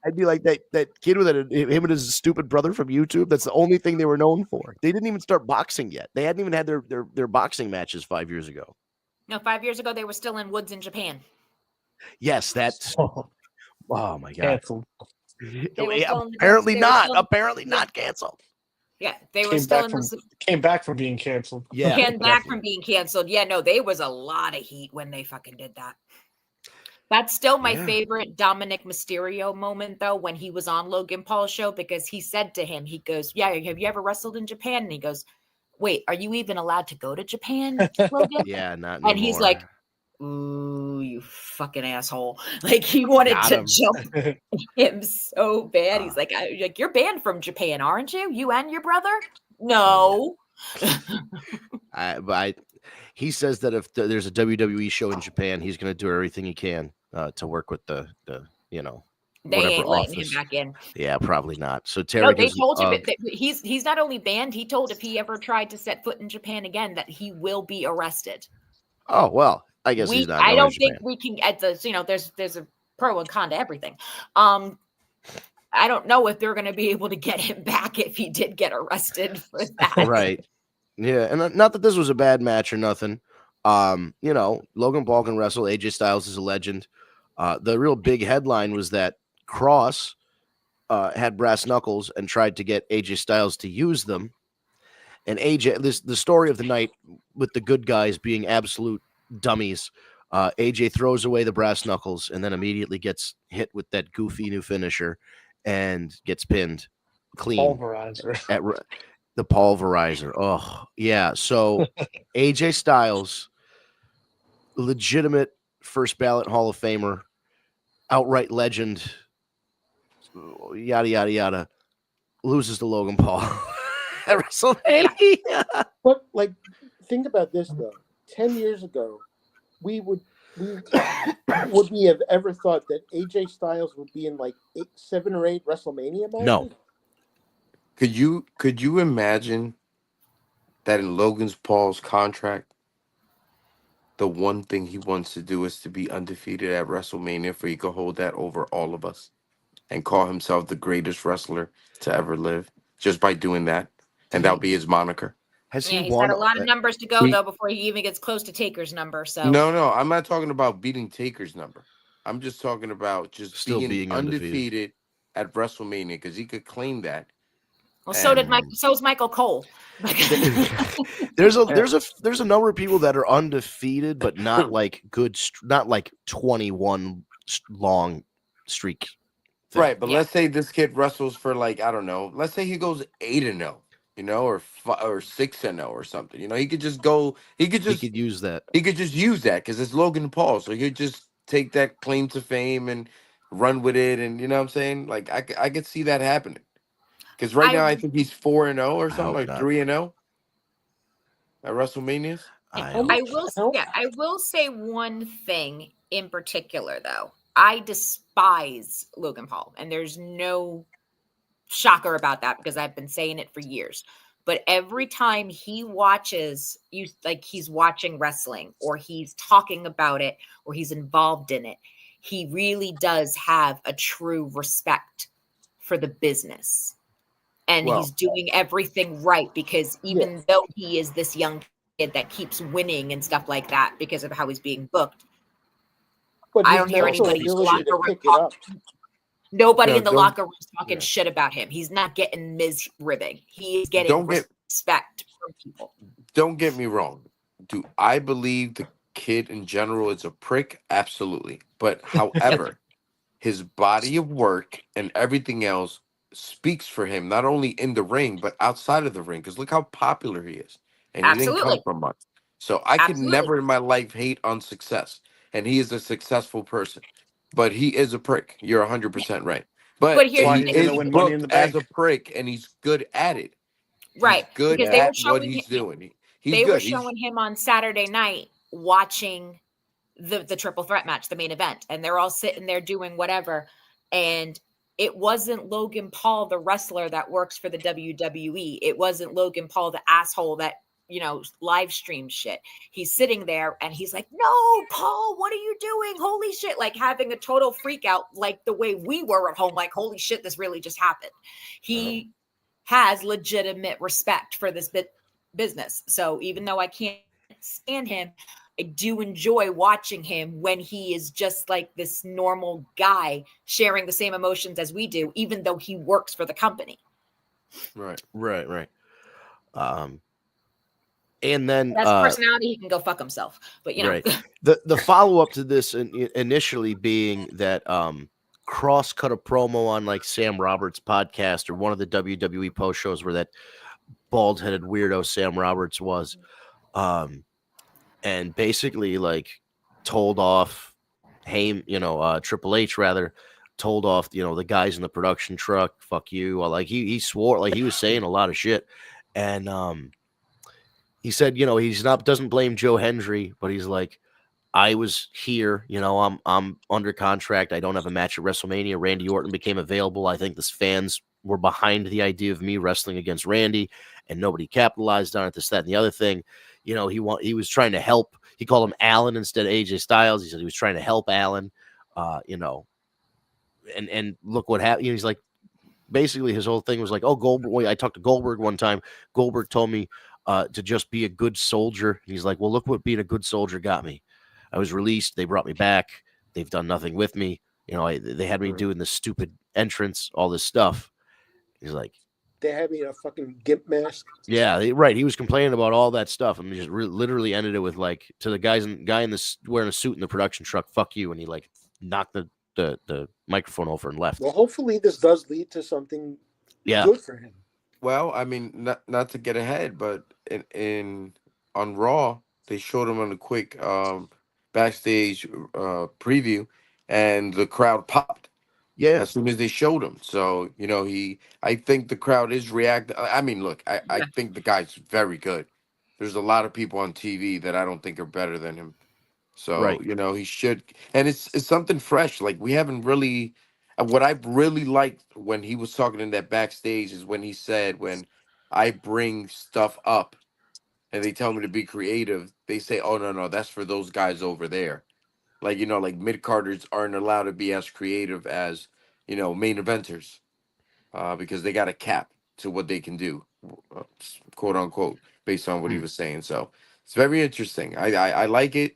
I'd be like that kid with him and his stupid brother from YouTube. That's the only thing they were known for. They didn't even start boxing yet. They hadn't even had their boxing matches 5 years ago. No, 5 years ago they were still in Woods in Japan. Yes, that's. Oh my God! Canceled. Apparently not canceled. Yeah, they were still came back from being canceled. Yeah, came back from being canceled. Yeah, no, there was a lot of heat when they fucking did that. That's still my favorite Dominic Mysterio moment, though, when he was on Logan Paul's show, because he said to him, he goes, "Yeah, have you ever wrestled in Japan?" And he goes, "Wait, are you even allowed to go to Japan, Logan?" Yeah, not anymore. And he's like, "Ooh, you fucking asshole!" Like, he wanted to jump him so bad. He's like, "You're banned from Japan, aren't you? You and your brother?" No. He says that if there's a WWE show in Japan, he's going to do everything he can to work with the they ain't letting him back in. Yeah, probably not. So Terry, they told him that he's not only banned. He told if he ever tried to set foot in Japan again, that he will be arrested. Oh well, I guess he's not. I don't think we can get there's a pro and con to everything. I don't know if they're going to be able to get him back if he did get arrested for that. Right. Yeah, and not that this was a bad match or nothing. Logan Paul can wrestle. AJ Styles is a legend. The real big headline was that Cross had brass knuckles and tried to get AJ Styles to use them. And the story of the night with the good guys being absolute dummies. AJ throws away the brass knuckles and then immediately gets hit with that goofy new finisher and gets pinned clean. Pulverizer. The pulverizer. Oh, yeah. So AJ Styles, legitimate first ballot Hall of Famer, outright legend, yada, yada, yada, loses to Logan Paul at WrestleMania. But, think about this, though. 10 years ago, would we have ever thought that AJ Styles would be in 7 or 8 WrestleMania matches? No. Could you imagine that in Logan Paul's contract, the one thing he wants to do is to be undefeated at WrestleMania, for he could hold that over all of us and call himself the greatest wrestler to ever live just by doing that, and that would be his moniker. He's got a lot of numbers to go though before he even gets close to Taker's number. So no, I'm not talking about beating Taker's number. I'm just talking about just still being undefeated at WrestleMania, because he could claim that. Well, so's Michael Cole. There's a number of people that are undefeated, but not not like 21 long streak. Right, but let's say this kid wrestles for I don't know. Let's say he goes 8-0, or 6-0 or something. He could just go. He could use that. He could just use that because it's Logan Paul, so he could just take that claim to fame and run with it, and you know what I'm saying. I could see that happening. Because now I think he's 4-0 or something, 3-0 at WrestleMania. I will say one thing in particular, though. I despise Logan Paul, and there's no shocker about that because I've been saying it for years. But every time he watches you, like he's watching wrestling or he's talking about it or he's involved in it, he really does have a true respect for the business. And he's doing everything right because even though he is this young kid that keeps winning and stuff like that because of how he's being booked, but I don't hear anybody in the locker room nobody in the locker room talking shit about him. He's not getting Miz ribbing. He is getting respect from people. Don't get me wrong. Do I believe the kid in general is a prick? Absolutely. But however, his body of work and everything else speaks for him, not only in the ring, but outside of the ring. Because look how popular he is. And he didn't come from much. So I could never in my life hate on success. And he is a successful person. But he is a prick. You're 100% right. But he is booked as a prick, and he's good at it. Right. He's good at what he's doing. They were showing him on Saturday night watching the triple threat match, the main event. And they're all sitting there doing whatever. And it wasn't Logan Paul, the wrestler that works for the WWE. It wasn't Logan Paul, the asshole that, live stream shit. He's sitting there and he's like, no, Paul, what are you doing? Holy shit. Like having a total freak out, like the way we were at home, like, holy shit, this really just happened. He has legitimate respect for this business. So even though I can't stand him, I do enjoy watching him when he is just like this normal guy sharing the same emotions as we do, even though he works for the company. Right. And then that's personality. He can go fuck himself. But right. The follow up to this initially being that Cross cut a promo on like Sam Roberts' podcast or one of the WWE post shows where that bald headed weirdo Sam Roberts was, and basically like told off Triple H rather told off the guys in the production truck. Fuck you. Like he swore like he was saying a lot of shit, and he said, he's doesn't blame Joe Hendry, but he's like, I was here, I'm under contract. I don't have a match at WrestleMania. Randy Orton became available. I think the fans were behind the idea of me wrestling against Randy, and nobody capitalized on it. This, that, and the other thing. He was trying to help. He called him Alan instead of AJ Styles. He said he was trying to help Alan, and look what happened. He's like, basically his whole thing was like, oh, Goldberg. I talked to Goldberg one time. Goldberg told me to just be a good soldier. He's like, well, look what being a good soldier got me. I was released. They brought me back. They've done nothing with me. They had me doing this stupid entrance, all this stuff. He's like, they had me in a fucking gimp mask. Yeah, right. He was complaining about all that stuff, and just literally ended it with like to the guy in this wearing a suit in the production truck, "Fuck you," and he like knocked the microphone over and left. Well, hopefully this does lead to something good for him. Well, I mean, not to get ahead, but on Raw, they showed him on a quick backstage preview, and the crowd popped. Yeah, as soon as they showed him. So I think the crowd is reacting. I mean, look, I think the guy's very good. There's a lot of people on TV that I don't think are better than him. So he should, and it's something fresh. Like we haven't really. What I've really liked when he was talking in that backstage is when he said, when I bring stuff up and they tell me to be creative, they say, oh, no, that's for those guys over there. Like, like mid-carders aren't allowed to be as creative as, main eventers because they got a cap to what they can do, quote unquote, based on what he was saying. So it's very interesting. I like it.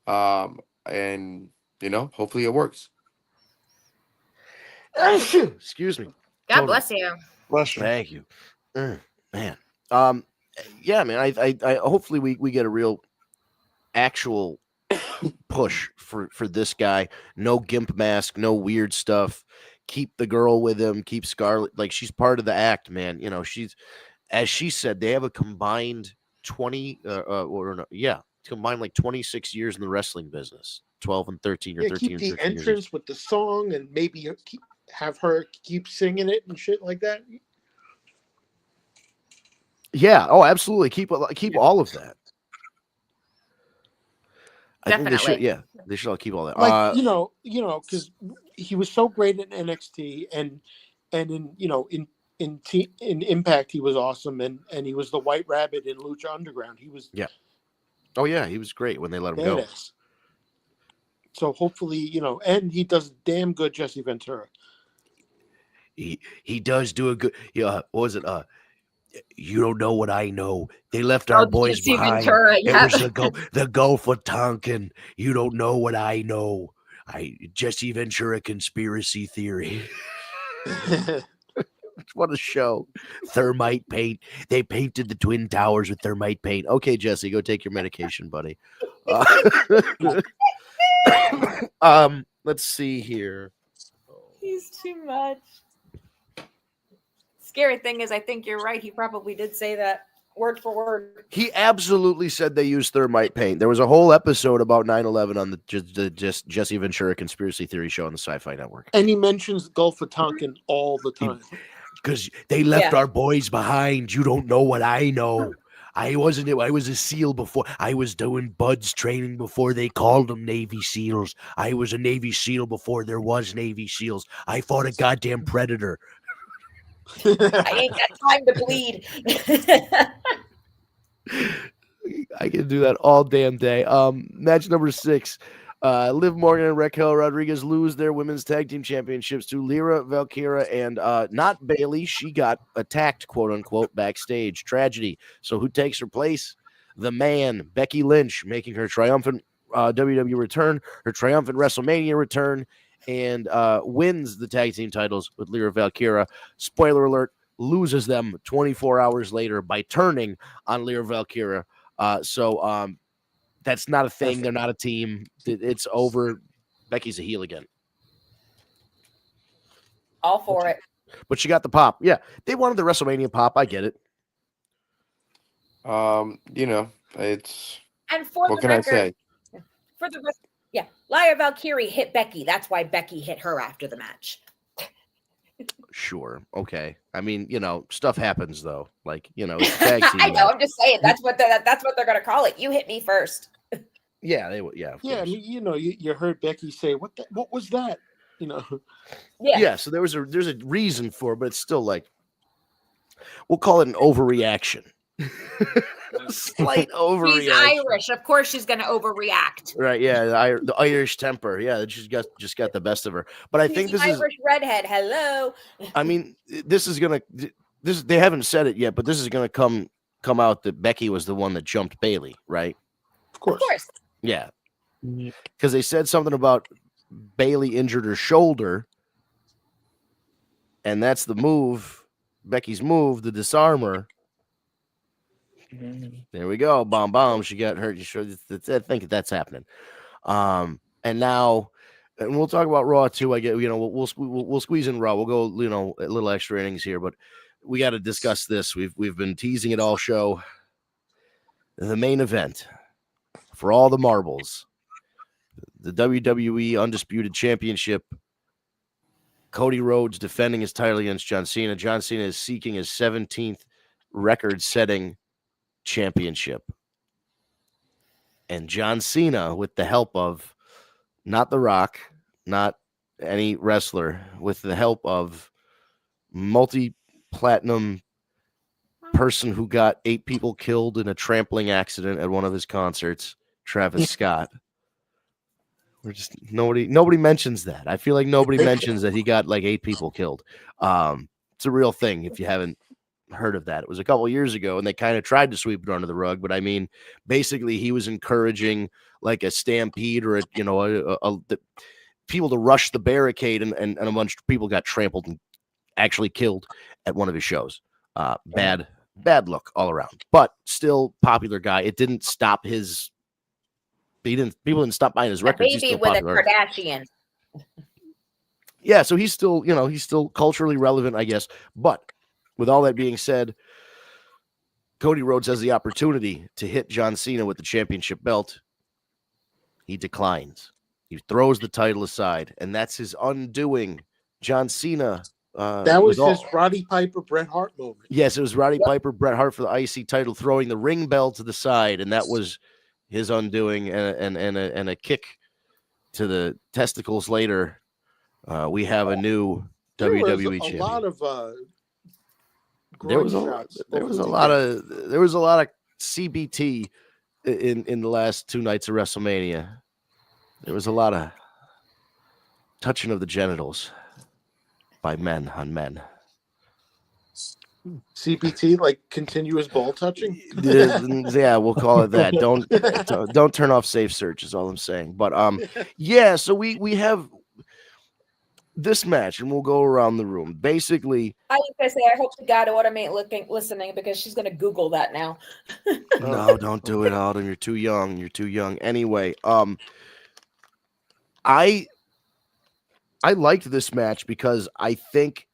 And, hopefully it works. Excuse me. God bless you. Bless you. Thank you, man. Yeah, man. I hopefully we get a real, actual push for this guy. No gimp mask, no weird stuff. Keep the girl with him. Keep Scarlett. Like she's part of the act, man. She's, as she said, they have a combined 20 combined like 26 years in the wrestling business. 12 and 13 or 13 keep and the 13 entrance years. with the song and maybe have her keep singing it and shit like that. Yeah. Oh, absolutely. Keep all of that. I think they should. Definitely. Yeah, they should all keep all that. Like because he was so great in NXT and in in Impact he was awesome and he was the White Rabbit in Lucha Underground. He was Oh yeah, he was great when they let him go. badass. So hopefully and he does damn good Jesse Ventura. He does do a good. What was it? You don't know what I know. They left our boys Jesse behind. Ventura, yeah. It was the Gulf of Tonkin. You don't know what I know. Jesse Ventura conspiracy theory. What a show. Thermite paint. They painted the Twin Towers with thermite paint. Okay, Jesse, go take your medication, buddy. Let's see here. He's too much. Scary thing is, I think you're right. He probably did say that word for word. He absolutely said they used thermite paint. There was a whole episode about 9/11 on the just Jesse Ventura conspiracy theory show on the Sci-Fi Network. And he mentions Gulf of Tonkin all the time. Because they left our boys behind. You don't know what I know. I was a SEAL before. I was doing Bud's training before they called them Navy SEALs. I was a Navy SEAL before there was Navy SEAls. I fought a goddamn predator. I ain't got time to bleed. I can do that all damn day. Match number 6. Liv Morgan and Raquel Rodriguez lose their women's tag team championships to Lyra Valkyria and not Bailey. She got attacked, quote unquote, backstage. Tragedy. So who takes her place? The man, Becky Lynch, making her triumphant WWE return, her triumphant WrestleMania return, and wins the tag team titles with Lyra Valkyria. Spoiler alert, loses them 24 hours later by turning on Lyra Valkyria. So that's not a thing. They're not a team. It's over. Becky's a heel again. All for it. But she got the pop. Yeah, they wanted the WrestleMania pop. I get it. It's And for what the can record, I say? for the rest, Lyra Valkyrie hit Becky. That's why Becky hit her after the match. Sure. Okay. I mean, stuff happens though. Like, it's tag team. I know. I'm just saying that's what they're gonna call it. You hit me first. Yeah, they would. Yeah. Of Yeah, I course. mean, you heard Becky say, "What was that?" Yeah. Yeah. So there's a reason for it, but it's still like, we'll call it an overreaction. Slight overreaction. She's Irish. Of course, she's gonna overreact. Right? Yeah. The Irish temper. Yeah. She's just got the best of her. But I think She's this is. Irish redhead. Hello. I mean, this is gonna. They haven't said it yet, but this is gonna come out that Becky was the one that jumped Bailey, right? Of course. Of course. Yeah. Because they said something about Bailey injured her shoulder, and that's the move, Becky's move, the disarmer. There we go, bomb. She got hurt. I think that's happening. And now, and we'll talk about Raw too. I get, we'll squeeze in Raw. We'll go, a little extra innings here, but we got to discuss this. We've been teasing it all show. The main event for all the marbles. The WWE Undisputed Championship. Cody Rhodes defending his title against John Cena. John Cena is seeking his 17th record-setting championship. And John Cena, with the help of not The Rock, not any wrestler, with the help of multi-platinum person who got 8 people killed in a trampling accident at one of his concerts, Travis Scott. We're just nobody mentions that. I feel like nobody mentions that he got like 8 people killed. It's a real thing. If you haven't heard of that, it was a couple years ago, and they kind of tried to sweep it under the rug. But I mean, basically, he was encouraging like a stampede or the people to rush the barricade, and a bunch of people got trampled and actually killed at one of his shows. Bad look all around, but still popular guy. It didn't stop his. People didn't stop buying his records. Baby with popular. A Kardashian. Yeah, so he's still culturally relevant, I guess. But with all that being said, Cody Rhodes has the opportunity to hit John Cena with the championship belt. He declines. He throws the title aside, and that's his undoing. John Cena. That was his Roddy Piper, Bret Hart moment. Yes, it was Roddy Piper, Bret Hart for the IC title, throwing the ring bell to the side, and that was his undoing, and a kick to the testicles later. We have a new WWE champion. A lot of there was a lot of CBT in the last 2 nights of WrestleMania. There was a lot of touching of the genitals by men on men. CBT, like continuous ball touching. Yeah, we'll call it that. Don't turn off safe search is all I'm saying. But yeah. So we have this match, and we'll go around the room. Basically, I was gonna say, I hope to God Autumn ain't listening because she's gonna Google that now. No, don't do it, Autumn. You're too young. You're too young. Anyway, I liked this match because I think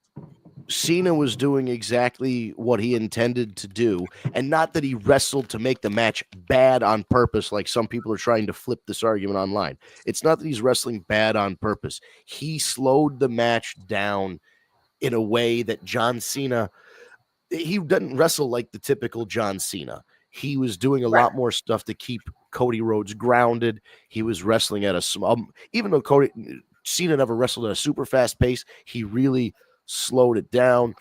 Cena was doing exactly what he intended to do, and not that he wrestled to make the match bad on purpose, like some people are trying to flip this argument online. It's not that he's wrestling bad on purpose. He slowed the match down in a way that John Cena, he doesn't wrestle like the typical John Cena. He was doing a lot more stuff to keep Cody Rhodes grounded. He was wrestling at a small, even though Cena never wrestled at a super fast pace, he really slowed it down.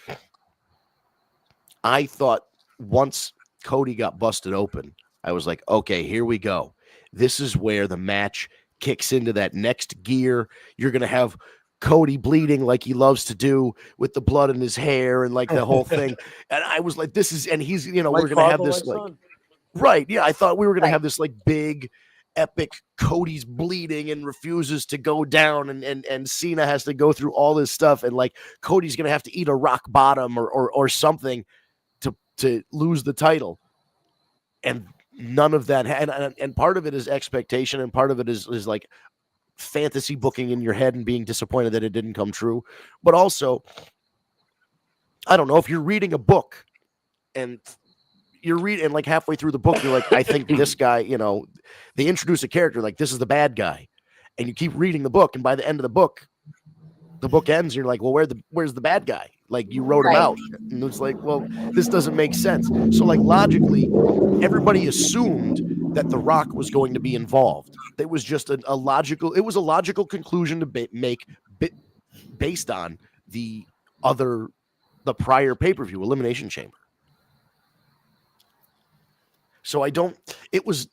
I thought once Cody got busted open, I was like, okay, here we go. This is where the match kicks into that next gear. You're going to have Cody bleeding like he loves to do with the blood in his hair and like the whole thing. And I was like, this is, and he's, we're going to have this like, right. Yeah. I thought we were going to have this like big epic Cody's bleeding and refuses to go down and Cena has to go through all this stuff. And like Cody's going to have to eat a rock bottom or something to lose the title. And none of that. And part of it is expectation. And part of it is like fantasy booking in your head and being disappointed that it didn't come true. But also, I don't know, if you're reading a book and you're reading like halfway through the book, you're like, I think this guy, they introduce a character like this is the bad guy, and you keep reading the book, and by the end of the book ends. You're like, well, where's the bad guy? Like you wrote him out, and it's like, well, this doesn't make sense. So like logically, everybody assumed that The Rock was going to be involved. It was just a logical conclusion to make based on the prior pay-per-view Elimination Chamber. So it was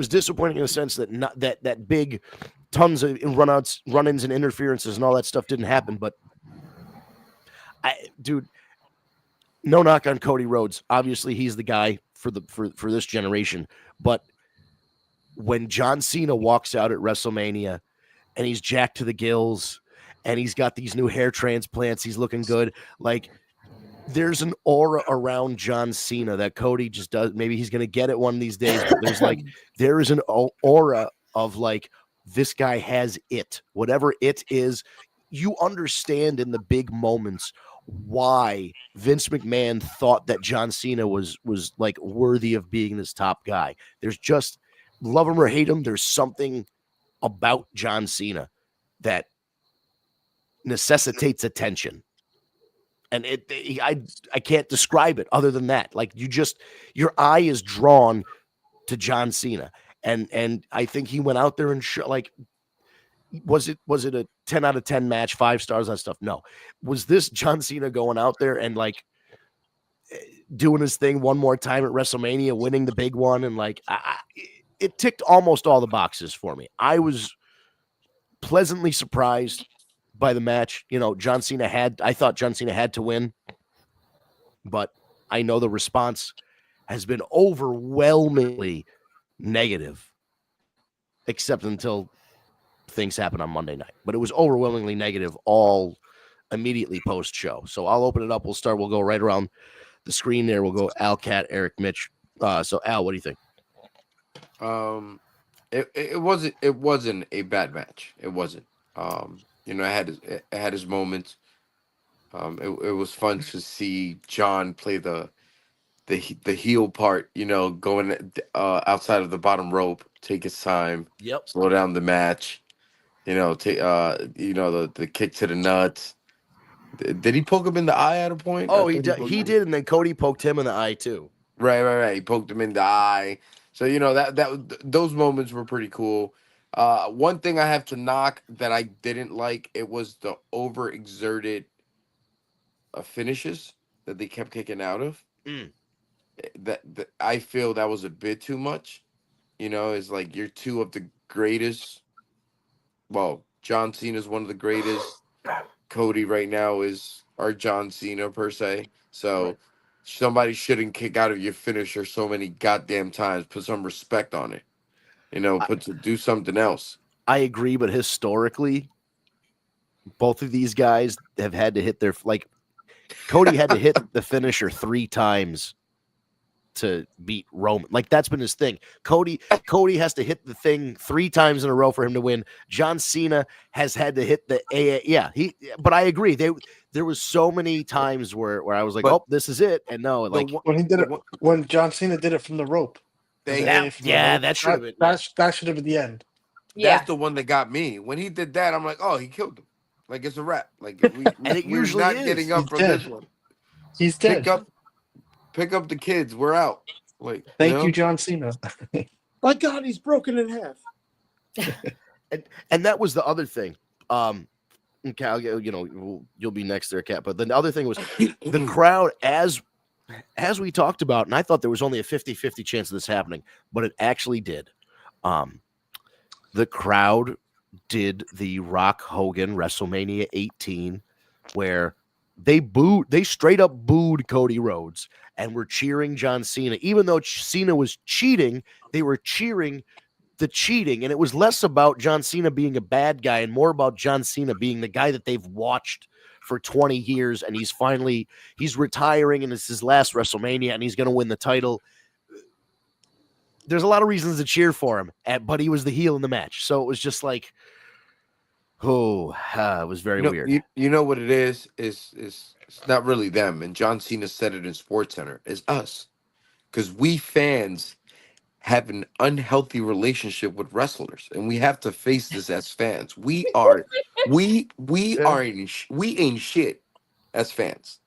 disappointing in the sense that not that big tons of run-ins and interferences and all that stuff didn't happen. But no knock on Cody Rhodes. Obviously he's the guy for this generation. But when John Cena walks out at WrestleMania and he's jacked to the gills and he's got these new hair transplants, he's looking good. Like, there's an aura around John Cena that Cody just does. Maybe he's going to get it one of these days, but there is an aura of like, this guy has it, whatever it is. You understand in the big moments why Vince McMahon thought that John Cena was like worthy of being this top guy. There's just, love him or hate him, there's something about John Cena that necessitates attention. And I can't describe it other than that. Like your eye is drawn to John Cena. And I think he went out there and was it a 10 out of 10 match, 5 stars, that stuff? No. Was this John Cena going out there and like doing his thing one more time at WrestleMania, winning the big one? And like, it ticked almost all the boxes for me. I was pleasantly surprised by the match. I thought John Cena had to win, but I know the response has been overwhelmingly negative, except until things happen on Monday night. But it was overwhelmingly negative all immediately post show. So I'll open it up. We'll go right around the screen there. We'll go Al, Cat, Eric, Mitch. So Al, what do you think? It wasn't a bad match. It wasn't. It had his moments. It was fun to see John play the heel part. Going outside of the bottom rope, take his time. Yep. Slow down the match. Take the kick to the nuts. Did he poke him in the eye at a point? Oh, he did, and then Cody poked him in the eye too. Right. He poked him in the eye. So those moments were pretty cool. One thing I have to knock that I didn't like, it was the overexerted finishes that they kept kicking out of. That I feel that was a bit too much. It's like you're two of the greatest. Well, John Cena is one of the greatest. Cody right now is our John Cena per se. So somebody shouldn't kick out of your finisher so many goddamn times. Put some respect on it. Do something else. I agree, but historically, both of these guys have had to hit their Cody had to hit the finisher 3 times to beat Roman. Like, that's been his thing. Cody has to hit the thing 3 times in a row for him to win. John Cena has had to hit the but I agree. There was so many times where I was like, oh, this is it. And no, like when John Cena did it from the rope. That should have been that should have been the end. That's the one that got me. When he did that, I'm like, oh, he killed him. Like, it's a wrap. Like, and it usually not is. getting up He's from dead. this one. He's dead. Pick up the kids. We're out. Like, thank you, John Cena. My God, he's broken in half. and that was the other thing. Cal, you'll be next there, Cat. But the other thing was the crowd, as we talked about, and I thought there was only a 50-50 chance of this happening, but it actually did. The crowd did the Rock Hogan WrestleMania 18, where they straight up booed Cody Rhodes and were cheering John Cena. Even though Cena was cheating, they were cheering the cheating. And it was less about John Cena being a bad guy and more about John Cena being the guy that they've watched for 20 years. And he's retiring and it's his last WrestleMania and he's going to win the title. There's a lot of reasons to cheer for him, but he was the heel in the match. So it was just like, it was very weird. You know what it is? It's not really them. And John Cena said it in SportsCenter. It's us. Because we fans have an unhealthy relationship with wrestlers. And we have to face this as fans. We ain't shit as fans.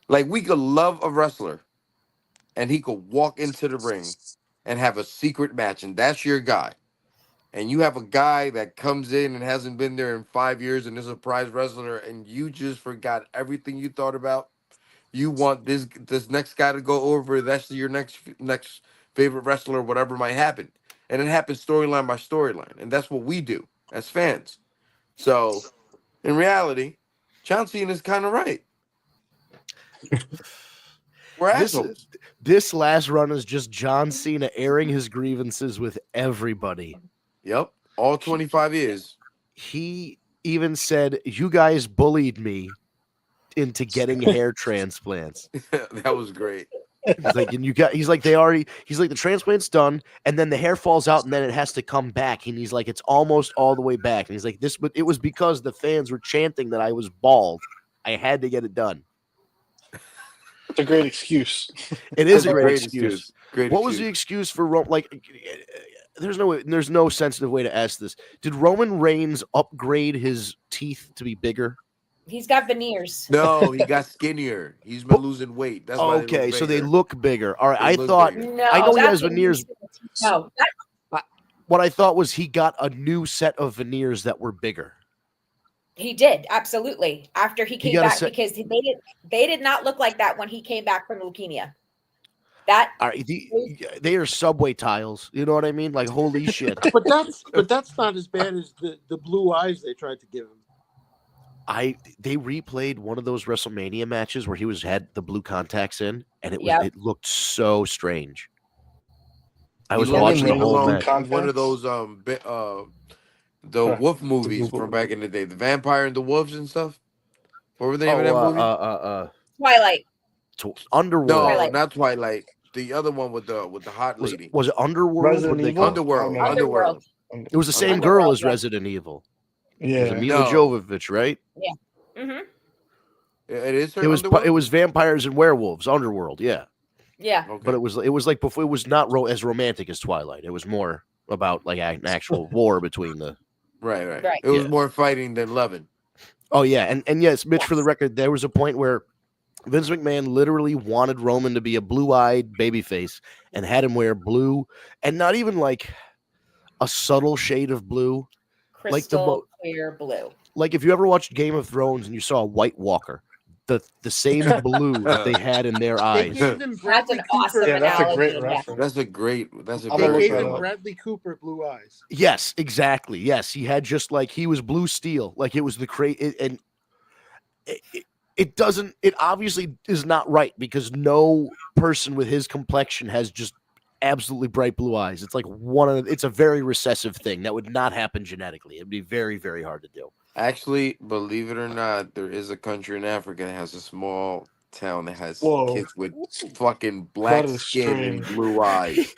Like, we could love a wrestler and he could walk into the ring and have a secret match, and that's your guy. And you have a guy that comes in and hasn't been there in 5 years and is a surprise wrestler, and you just forgot everything you thought about. You want this next guy to go over. That's your next favorite wrestler, whatever might happen. And it happens storyline by storyline. And that's what we do as fans. So, in reality, John Cena is kind of right. We're assholes. This last run is just John Cena airing his grievances with everybody. Yep. All 25 years. He even said, you guys bullied me into getting hair transplants. That was great. He's like, the transplant's done, and then the hair falls out, and then it has to come back. And he's like, it's almost all the way back. And he's like, but it was because the fans were chanting that I was bald. I had to get it done. It's a great excuse. It is a great excuse. What was the excuse for Roman? Like, there's no sensitive way to ask this. Did Roman Reigns upgrade his teeth to be bigger? He's got veneers. No, he got skinnier. He's been losing weight. That's why okay. So they look bigger. All right. I No, know he has veneers. No, what I thought was he got a new set of veneers that were bigger. he did absolutely after he came back because they did not look like that when he came back from leukemia. That all right, they are subway tiles. You know what I mean? Like, holy shit. But that's not as bad as the blue eyes they tried to give him. They replayed one of those WrestleMania matches where he had the blue contacts in, and it looked so strange. I was watching the whole match. One of those the wolf movies from back in the day, the Vampire and the Wolves and stuff. What were the name of that movie? Twilight. Underworld. No, Twilight. Not Twilight. The other one with the hot lady. Was it Underworld? Underworld. It was the same girl as Resident Evil. Yeah, it was Mila Jovovich, right? Yeah. Mm-hmm. It is. It was vampires and werewolves. Underworld, yeah. Yeah. Okay. But it was like before. It was not as romantic as Twilight. It was more about like an actual war between the. Right. It was more fighting than loving. Oh yeah, and yes, Mitch. For the record, there was a point where Vince McMahon literally wanted Roman to be a blue-eyed babyface and had him wear blue, and not even like a subtle shade of blue, crystal clear blue. Like if you ever watched Game of Thrones and you saw a White Walker, the same blue that they had in their eyes. Gave them That's an awesome Yeah, that's a analogy. great Yeah. reference. That's a great. That's a I'm They gonna very gave look good him that one. up. Bradley Cooper blue eyes. Yes, exactly. Yes, he had just like he was blue steel, like it was the and it doesn't. It obviously is not right because no person with his complexion has just absolutely bright blue eyes. It's like it's a very recessive thing that would not happen genetically. It'd be very, very hard to do. Actually, believe it or not, there is a country in Africa that has a small town that has Whoa. kids with fucking black That is skin and strange. blue eyes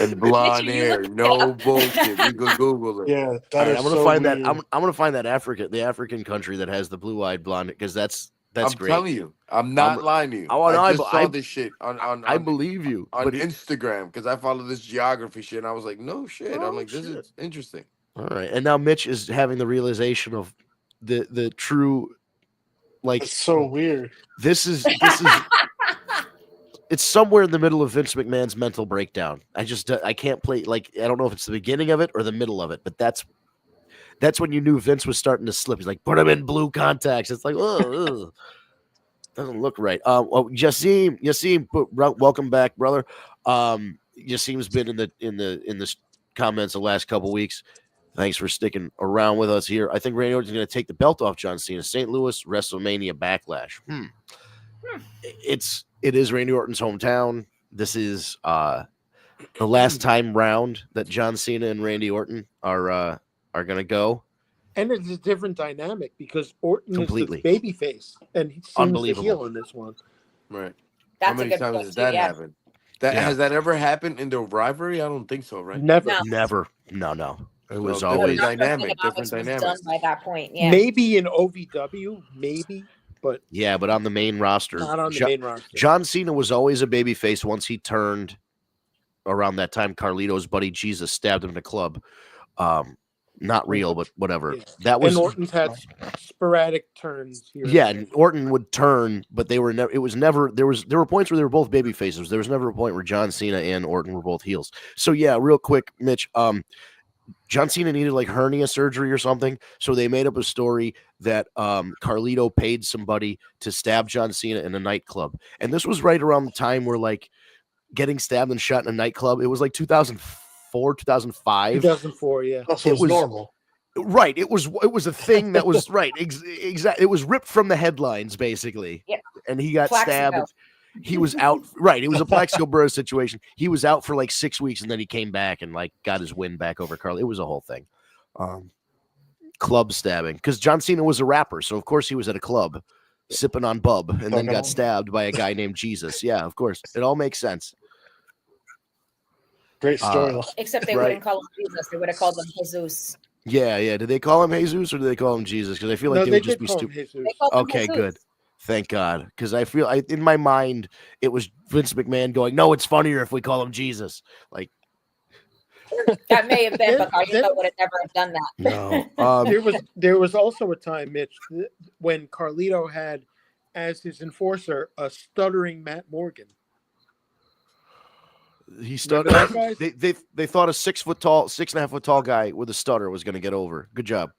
and blonde Mitch, you hair. look it No up. bullshit. You can Google it. Yeah, All that right, is I'm gonna so find weird. that. I'm gonna find that the African country that has the blue-eyed blonde because that's I'm great. telling you, I'm not lying to you. Oh, no, I just saw I- this shit on I believe you, on but Instagram because I follow this geography shit, and I was like, no shit. Oh, I'm like, this shit. is interesting. all right. And now Mitch is having the realization of the true, like It's so weird. this is it's somewhere in the middle of Vince McMahon's mental breakdown. I can't play like I don't know if it's the beginning of it or the middle of it, but that's when you knew Vince was starting to slip. He's like, put him in blue contacts. It's like, oh, doesn't look right. Yasim, welcome back, brother. Yasim's been in the comments the last couple weeks. Thanks for sticking around with us here. I think Randy Orton's going to take the belt off John Cena. St. Louis WrestleMania Backlash. It is Randy Orton's hometown. This is the last time round that John Cena and Randy Orton are going to go. And it's a different dynamic because Orton Completely. is the babyface and he seems the Unbelievable. heel in this one. Right. That's How many a good times point has too, that yeah. happened? Has that ever happened in the rivalry? I don't think so, right? Never. No. Never. No. It was So, always different dynamic. Economics Different was dynamic. done by that point. Yeah. Maybe in OVW, maybe, but yeah, but on the main roster, not on the main roster. John Cena was always a babyface once he turned around that time. Carlito's buddy Jesus stabbed him in a club. Not real, but whatever. Yeah. That was And Orton's had sporadic turns here. yeah. And Orton would turn, but they were never. It was never. There were points where they were both baby faces. There was never a point where John Cena and Orton were both heels. So yeah, real quick, Mitch. John Cena needed like hernia surgery or something, so they made up a story that Carlito paid somebody to stab John Cena in a nightclub, and this was right around the time where like getting stabbed and shot in a nightclub. It was like 2004, 2005. 2004, yeah. Also, It it's was- normal. Right. It was a thing that was right. Exactly. It was ripped from the headlines, basically. Yeah. And he got Plaxico. stabbed. He was out. Right. It was a Plaxico Burress situation. He was out for like 6 weeks and then he came back and like got his win back over Carl. It was a whole thing. Club stabbing. Because John Cena was a rapper. So of course he was at a club sipping on bub and then got stabbed by a guy named Jesus. Yeah, of course. It all makes sense. Great storyline. Except they Right. wouldn't call him Jesus. They would have called him Jesus. Yeah. Did they call him Jesus or did they call him Jesus? Because I feel like No, they they would just did be call him stupid. Jesus. They called him Okay, Jesus. good. Thank God. Because I feel in my mind, it was Vince McMahon going, no, it's funnier if we call him Jesus. Like, That may have been, but Then- Carlito would have never have done that. no. There was also a time, Mitch, when Carlito had as his enforcer a stuttering Matt Morgan. He Remember stuttered. that guy? They thought a 6.5 foot tall guy with a stutter was going to get over. Good job.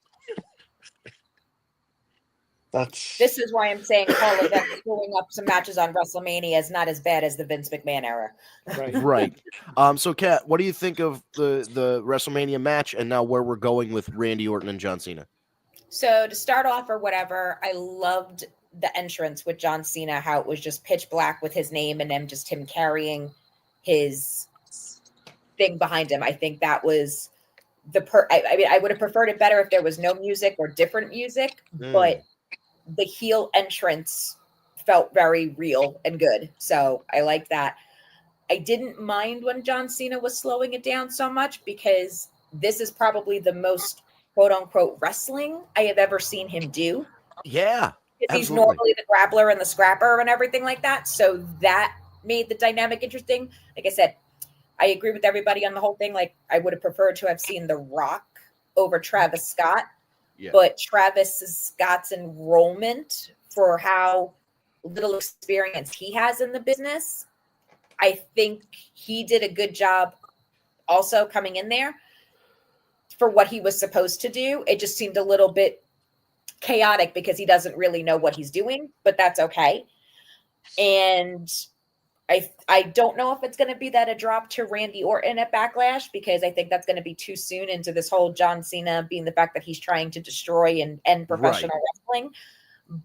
That's This is why I'm saying Hall of Fame pulling up some matches on WrestleMania is not as bad as the Vince McMahon era. Right. Right. So, Kat, what do you think of the WrestleMania match and now where we're going with Randy Orton and John Cena? So to start off or whatever, I loved the entrance with John Cena, how it was just pitch black with his name and then just him carrying his thing behind him. I think that was I mean, I would have preferred it better if there was no music or different music, but the heel entrance felt very real and good. So I like that. I didn't mind when John Cena was slowing it down so much because this is probably the most quote unquote wrestling I have ever seen him do. Yeah. He's Absolutely. normally the grappler and the scrapper and everything like that. So that made the dynamic interesting. Like I said, I agree with everybody on the whole thing. Like I would have preferred to have seen The Rock over Travis Scott. Yeah. But Travis Scott's enrollment for how little experience he has in the business, I think he did a good job also coming in there for what he was supposed to do. It just seemed a little bit chaotic because he doesn't really know what he's doing, but that's okay. And I don't know if it's going to be that a drop to Randy Orton at Backlash, because I think that's going to be too soon into this whole John Cena being the fact that he's trying to destroy and end professional wrestling.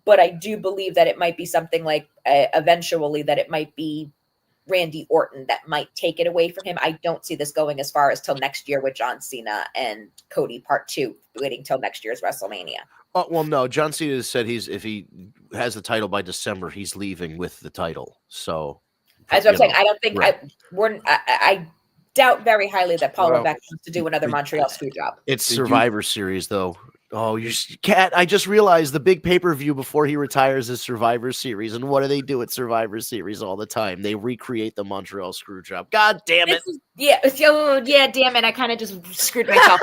But I do believe that it might be something like eventually that it might be Randy Orton that might take it away from him. I don't see this going as far as till next year with John Cena and Cody Part 2, waiting till next year's WrestleMania. Oh, well, no, John Cena has said if he has the title by December, he's leaving with the title. So that's what I'm saying. I don't think I doubt very highly that Paul Levesque wants to do another Montreal screw job. It's Survivor Series, though. Oh, you can't. I just realized the big pay-per-view before he retires is Survivor Series. And what do they do at Survivor Series all the time? They recreate the Montreal screw job. God damn it. Yeah, damn it. I kind of just screwed myself.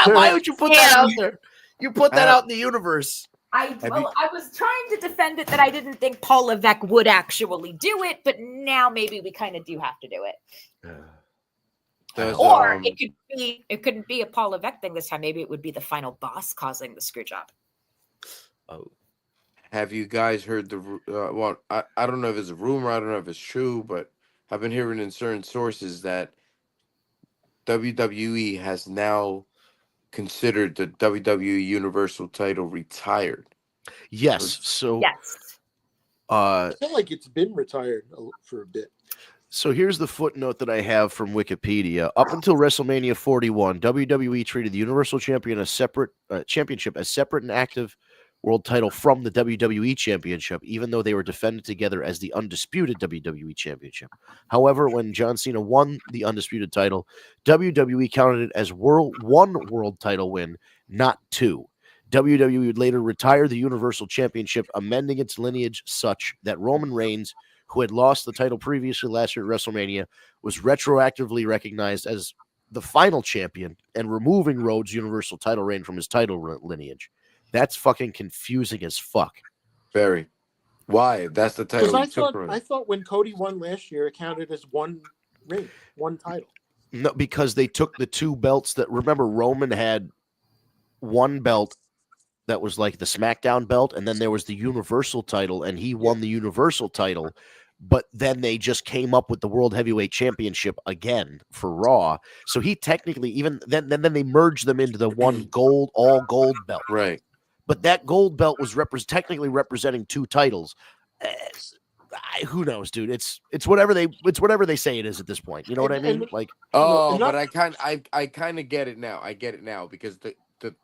Why would you put that out there? You put that out in the universe. I was trying to defend it that I didn't think Paul Levesque would actually do it, but now maybe we kind of do have to do it. Or it couldn't be a Paul Levesque thing this time. Maybe it would be the final boss causing the screw job. Oh, have you guys heard the? I don't know if it's a rumor. I don't know if it's true, but I've been hearing in certain sources that WWE has now considered the WWE Universal title retired. Yes. So yes. I feel like it's been retired for a bit. So here's the footnote that I have from Wikipedia. Up until WrestleMania 41, WWE treated the Universal Championship as separate and active world title from the WWE Championship, even though they were defended together as the undisputed WWE Championship. However, when John Cena won the undisputed title, WWE counted it as one world title win, not two. WWE would later retire the Universal Championship, amending its lineage such that Roman Reigns, who had lost the title previously last year at WrestleMania, was retroactively recognized as the final champion and removing Rhodes' Universal title reign from his title lineage. That's fucking confusing as fuck. Very. Why? That's the title. I thought when Cody won last year, it counted as one ring, one title. No, because they took the two belts that, remember, Roman had one belt that was like the SmackDown belt, and then there was the Universal title, and he won the Universal title. But then they just came up with the World Heavyweight Championship again for Raw. So he technically, even then they merged them into the one all gold belt. Right. But that gold belt was technically representing two titles. Who knows, dude? It's whatever they say it is at this point. You know what I mean? Like, but I kind of get it now. I get it now because the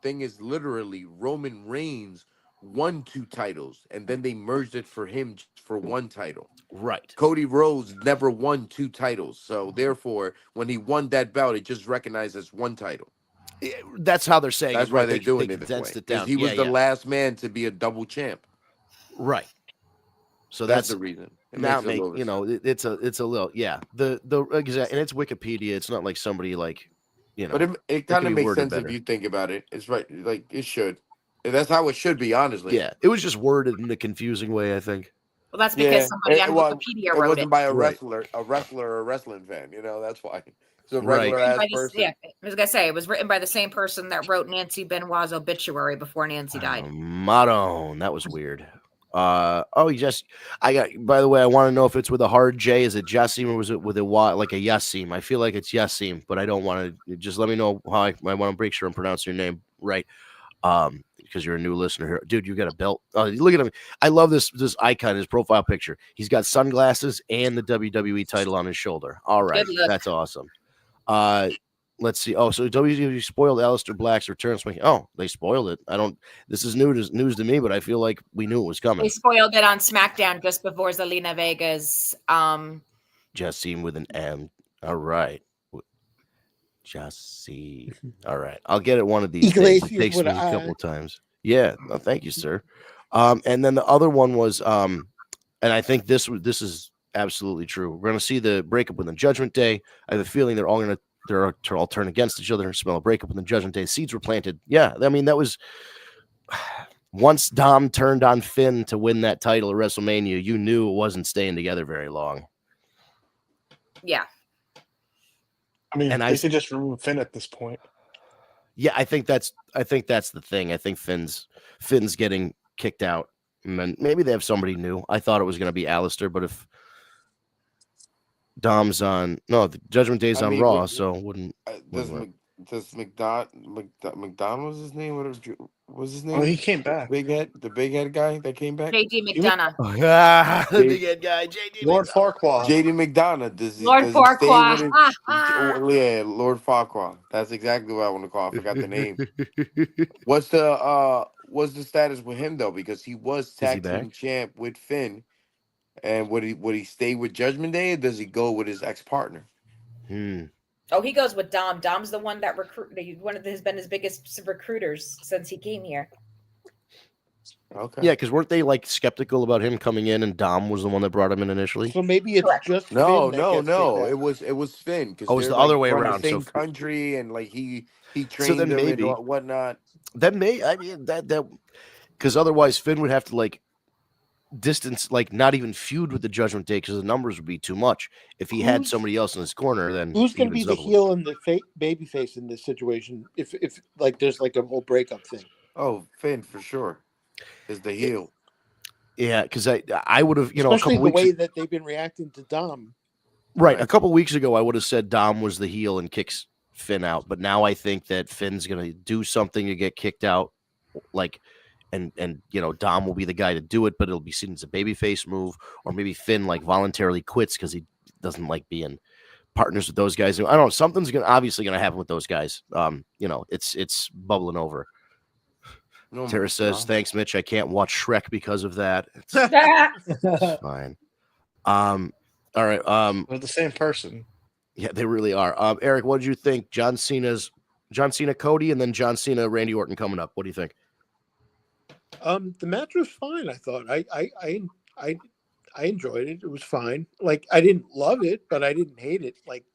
thing is literally Roman Reigns won two titles and then they merged it for him for one title. Right. Cody Rhodes never won two titles, so therefore, when he won that belt, it just recognized as one title. That's how they're saying. That's why they're doing it this way. Because he was the last man to be a double champ. Right. So that's the reason. Now, it's a little the and it's Wikipedia. It's not like somebody like, But it kind of makes sense if you think about it. It's right, like it should. That's how it should be, honestly. Yeah, it was just worded in a confusing way, I think. Well, that's because somebody on Wikipedia wrote it. It wasn't by a wrestler or a wrestling fan. That's why. It's a regular ass person. Yeah, I was gonna say it was written by the same person that wrote Nancy Benoit's obituary before Nancy died. Madon, that was weird. By the way, I want to know if it's with a hard J. Is it Jassim or was it with a Y, like a Yassim? I feel like it's Yassim, but I don't want to. Just let me know how I want to make sure I'm pronouncing your name right. Because you're a new listener here, dude. You got a belt. Look at him. I love this icon, his profile picture. He's got sunglasses and the WWE title on his shoulder. All right, that's awesome. Let's see. Oh, so WWE spoiled Aleister Black's return. Oh, they spoiled it. This is news to me, but I feel like we knew it was coming. They spoiled it on SmackDown just before Zelina Vega's. Just seen with an M. All right. Just see. All right. I'll get it one of these days. It takes me a couple of times. Yeah. No, thank you, sir. And then the other one was, and I think this is absolutely true. We're going to see the breakup within Judgment Day. I have a feeling they're all turn against each other and smell a breakup within Judgment Day. Seeds were planted. Yeah. I mean, that was once Dom turned on Finn to win that title at WrestleMania, you knew it wasn't staying together very long. Yeah. I mean, And they should just remove Finn at this point. Yeah, I think that's the thing. I think Finn's getting kicked out. And then maybe they have somebody new. I thought it was going to be Alistair, but if Dom's on, the Judgment Day's on Raw, so wouldn't. Does McDonald's his name? What was his name? Oh, he came back. The big head guy that came back. JD McDonough. The big head guy, JD. Lord Farquaad. JD McDonough. Lord Farquaad. Yeah, Lord Farquaad. That's exactly what I want to call. I forgot the name. What's the status with him though? Because he was tag team champ with Finn, and would he stay with Judgment Day, or does he go with his ex partner? Oh, he goes with Dom. Dom's the one that has been his biggest recruiters since he came here. Okay. Yeah, because weren't they like skeptical about him coming in, and Dom was the one that brought him in initially? So maybe it's just no. It was Finn. Oh, it was the other way around. Same country, and like he trained them and whatnot. That because otherwise Finn would have to like distance, like not even feud with the Judgment Day because the numbers would be too much. If he had somebody else in his corner, then who's going to be the heel and the baby face in this situation? If like there's like a whole breakup thing. Oh, Finn for sure is the heel. Yeah, because I would have, especially the way that they've been reacting to Dom. Right, a couple weeks ago, I would have said Dom was the heel and kicks Finn out, but now I think that Finn's going to do something to get kicked out, like. And Dom will be the guy to do it, but it'll be seen as a babyface move, or maybe Finn like voluntarily quits because he doesn't like being partners with those guys. I don't know. Something's obviously gonna happen with those guys. It's bubbling over. Tara says, "Thanks, Mitch. I can't watch Shrek because of that." It's fine. All right. They're the same person. Yeah, they really are. Eric, what did you think? John Cena, Cody, and then John Cena, Randy Orton coming up. What do you think? The match was fine. I thought I enjoyed it. It was fine. Like I didn't love it, but I didn't hate it. Like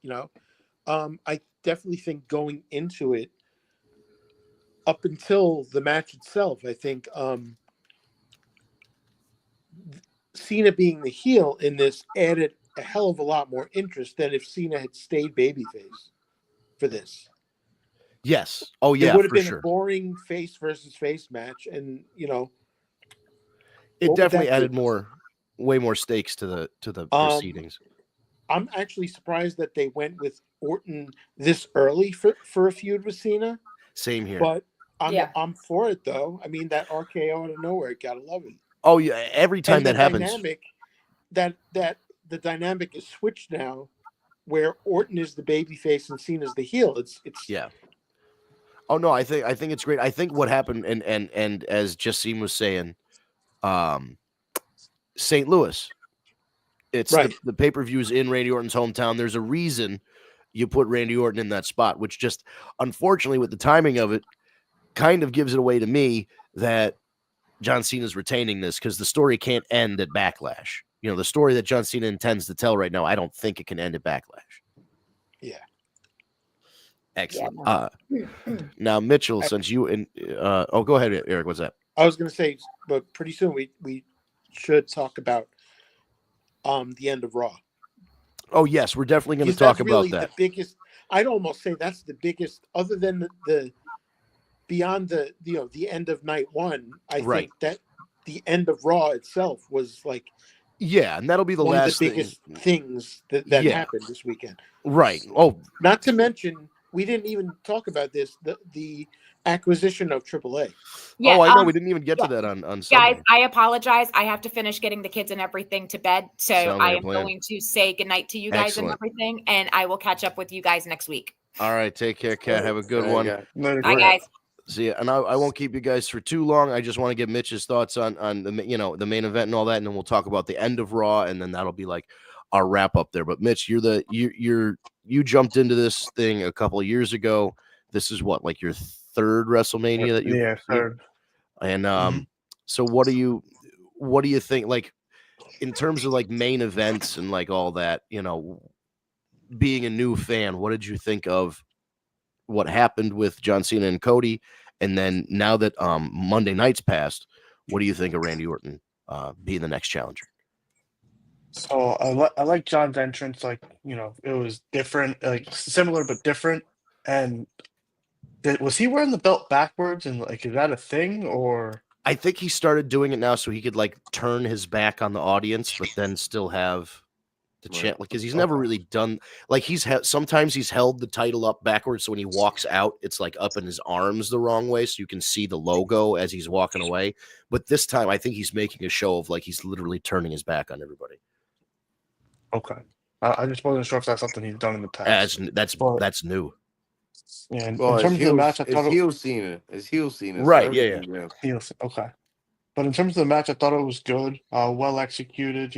I definitely think going into it, up until the match itself, I think Cena being the heel in this added a hell of a lot more interest than if Cena had stayed babyface for this. Yes. Oh, yeah. It would have been a boring face versus face match, and it definitely added way more stakes to the proceedings. I'm actually surprised that they went with Orton this early for a feud with Cena. Same here. But I'm for it though. I mean, that RKO out of nowhere, gotta love it. Oh yeah, every time that happens, that the dynamic is switched now, where Orton is the babyface and Cena's the heel. It's yeah. Oh no, I think it's great. I think what happened, and as Jassim was saying, St. Louis, it's right. The pay-per-view's in Randy Orton's hometown. There's a reason you put Randy Orton in that spot, which just unfortunately with the timing of it, kind of gives it away to me that John Cena's retaining this because the story can't end at Backlash. The story that John Cena intends to tell right now, I don't think it can end at Backlash. Yeah. Excellent. Yeah. Now, Mitchell, since you go ahead, Eric. What's that? I was going to say, but pretty soon we should talk about the end of Raw. Oh yes, we're definitely going to talk about that. The biggest. I'd almost say that's the biggest, other than the beyond the end of night one. I think that the end of Raw itself was like. Yeah, and that'll be the last of the biggest things that happened this weekend. Right. Oh, not to mention. We didn't even talk about this, the acquisition of AAA. Yeah, I know. We didn't even get to that on Sunday. Guys, I apologize. I have to finish getting the kids and everything to bed. So I am going to say goodnight to you guys and everything. And I will catch up with you guys next week. All right. Take care, Kat. Have a good one. Bye, guys. See ya. And I won't keep you guys for too long. I just want to get Mitch's thoughts on the the main event and all that. And then we'll talk about the end of Raw. And then that'll be like our wrap up there. But Mitch, you jumped into this thing a couple of years ago. This is what, like your third WrestleMania that you third. And so what do you think, like in terms of like main events and like all that, being a new fan, what did you think of what happened with John Cena and Cody? And then now that Monday night's passed, what do you think of Randy Orton being the next challenger? So I like John's entrance. Like, it was different, like similar but different. And was he wearing the belt backwards? And like, is that a thing or? I think he started doing it now so he could like turn his back on the audience, but then still have the chant, because he's never really done like sometimes he's held the title up backwards, so when he walks out, it's like up in his arms the wrong way, so you can see the logo as he's walking away. But this time, I think he's making a show of like he's literally turning his back on everybody. Okay, I just wasn't sure if that's something he's done in the past. That's new. Yeah, in Well, terms of the match, I thought heel Cena. It's heel Cena. Right? So Yeah. Heel, okay. But in terms of the match, I thought it was good, well executed.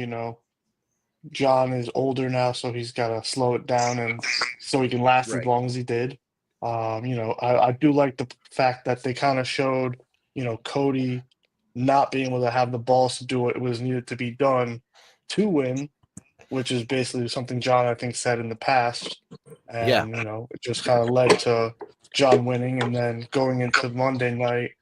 John is older now, so he's got to slow it down, and so he can last as long as he did. I do like the fact that they kind of showed, Cody not being able to have the balls to do what was needed to be done to win, which is basically something John, I think, said in the past. And, it just kind of led to John winning, and then going into Monday night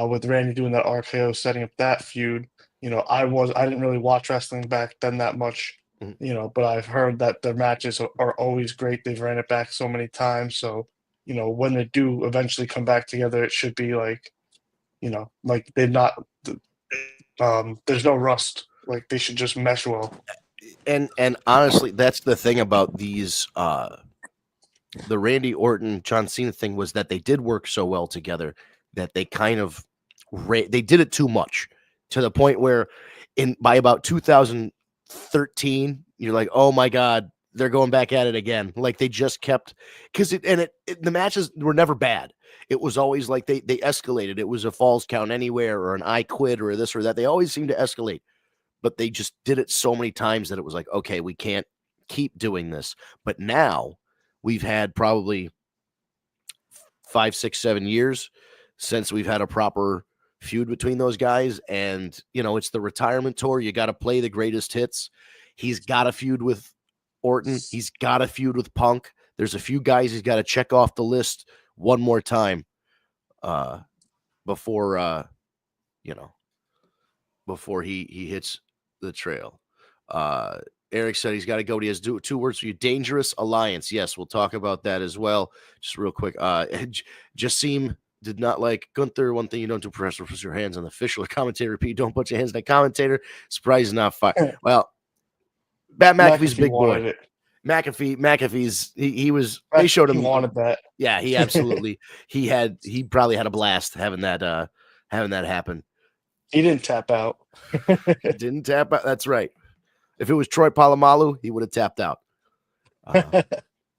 with Randy doing that RKO, setting up that feud. I didn't really watch wrestling back then that much. But I've heard that their matches are always great. They've ran it back so many times. So, when they do eventually come back together, it should be like, like they're not, there's no rust. Like they should just mesh well. And honestly, that's the thing about these, the Randy Orton, John Cena thing was that they did work so well together that they kind of, they did it too much to the point where by about 2013, you're like, oh my God, they're going back at it again. Like they just kept, because the matches were never bad. It was always like they escalated. It was a falls count anywhere or an I quit or this or that. They always seemed to escalate, but they just did it so many times that it was like, okay, we can't keep doing this. But now we've had probably 5, 6, 7 years since we've had a proper feud between those guys. And, it's the retirement tour. You got to play the greatest hits. He's got a feud with Orton. He's got a feud with Punk. There's a few guys he's got to check off the list one more time before he hits the trail. Eric said he's got to go. He has 2 words for you. Dangerous Alliance. Yes, we'll talk about that as well. Just real quick. Jassim did not like Gunther. One thing you don't do, Professor, put your hands on the official or commentator. Repeat, don't put your hands on the commentator. Surprise is not fire. Well, Pat McAfee's a big boy. McAfee's he was. They showed him. He wanted that. Yeah, he absolutely. he probably had a blast having that happen. He didn't tap out. Didn't tap out. That's right. If it was Troy Polamalu, he would have tapped out.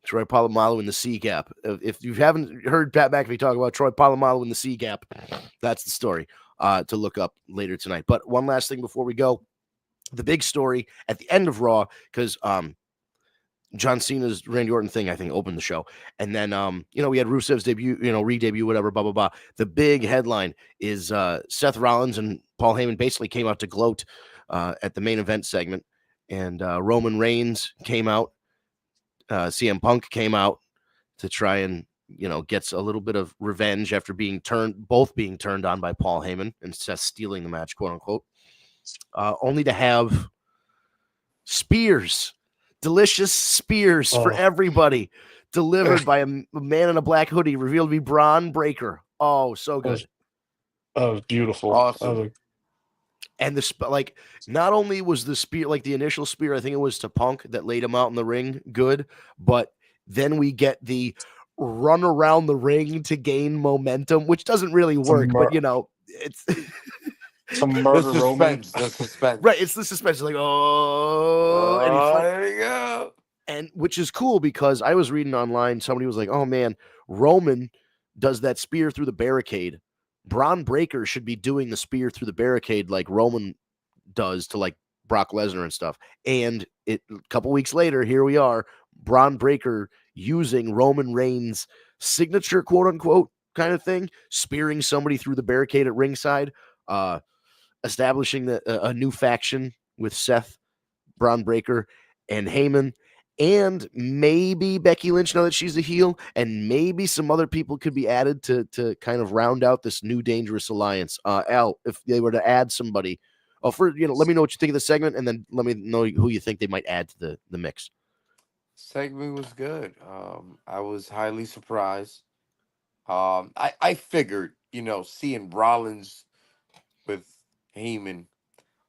Troy Polamalu in the C gap. If you haven't heard Pat McAfee talk about Troy Polamalu in the C gap, that's the story to look up later tonight. But one last thing before we go. The big story at the end of Raw, because John Cena's Randy Orton thing, I think, opened the show. And then, we had Rusev's debut, re-debut, whatever, blah, blah, blah. The big headline is Seth Rollins and Paul Heyman basically came out to gloat at the main event segment. And Roman Reigns came out. CM Punk came out to try and, gets a little bit of revenge after both being turned on by Paul Heyman and Seth stealing the match, quote unquote. Only to have spears, delicious spears for everybody, delivered by a man in a black hoodie, revealed to be Braun Breaker. Oh, so good. That was beautiful. Awesome. And not only was the spear, like the initial spear, I think it was to Punk that laid him out in the ring, good, but then we get the run around the ring to gain momentum, which doesn't really work, but it's some murder the suspense. Right, it's the suspense. It's like, and there you go. And which is cool because I was reading online, somebody was like, oh man, Roman does that spear through the barricade. Braun Breaker should be doing the spear through the barricade like Roman does to like Brock Lesnar and stuff. And a couple weeks later, here we are, Braun Breaker using Roman Reigns' signature, quote unquote, kind of thing, spearing somebody through the barricade at ringside, establishing a new faction with Seth, Braun Breaker, and Heyman. and maybe Becky Lynch now that she's a heel, and maybe some other people could be added to kind of round out this new dangerous alliance. Al, if they were to add somebody, let me know what you think of the segment, and then let me know who you think they might add to the mix. Segment was good. I was highly surprised. I figured, seeing Rollins with Heyman,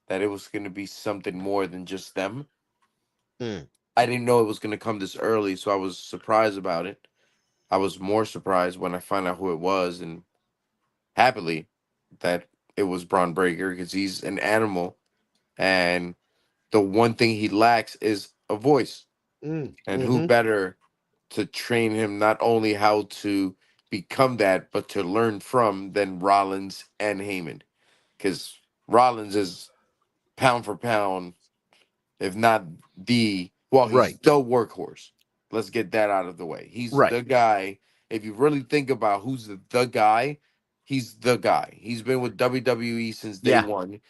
that it was going to be something more than just them. I didn't know it was going to come this early, so I was surprised about it. I was more surprised when I found out who it was, and happily that it was Braun Breaker, because he's an animal, and the one thing he lacks is a voice. And who better to train him not only how to become that, but to learn from than Rollins and Heyman, because Rollins is pound for pound, if not he's the workhorse. Let's get that out of the way. He's the guy. If you really think about who's the guy, he's the guy. He's been with WWE since day one.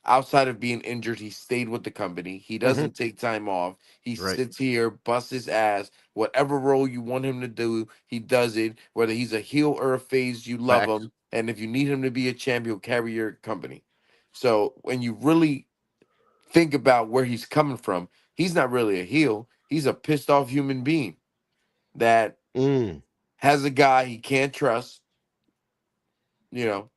Outside of being injured, he stayed with the company. He doesn't take time off. He sits here, busts his ass. Whatever role you want him to do, he does it. Whether he's a heel or a face, you love him. And if you need him to be a champ, he'll carry your company. So when you really think about where he's coming from, he's not really a heel. He's a pissed off human being that has a guy he can't trust, and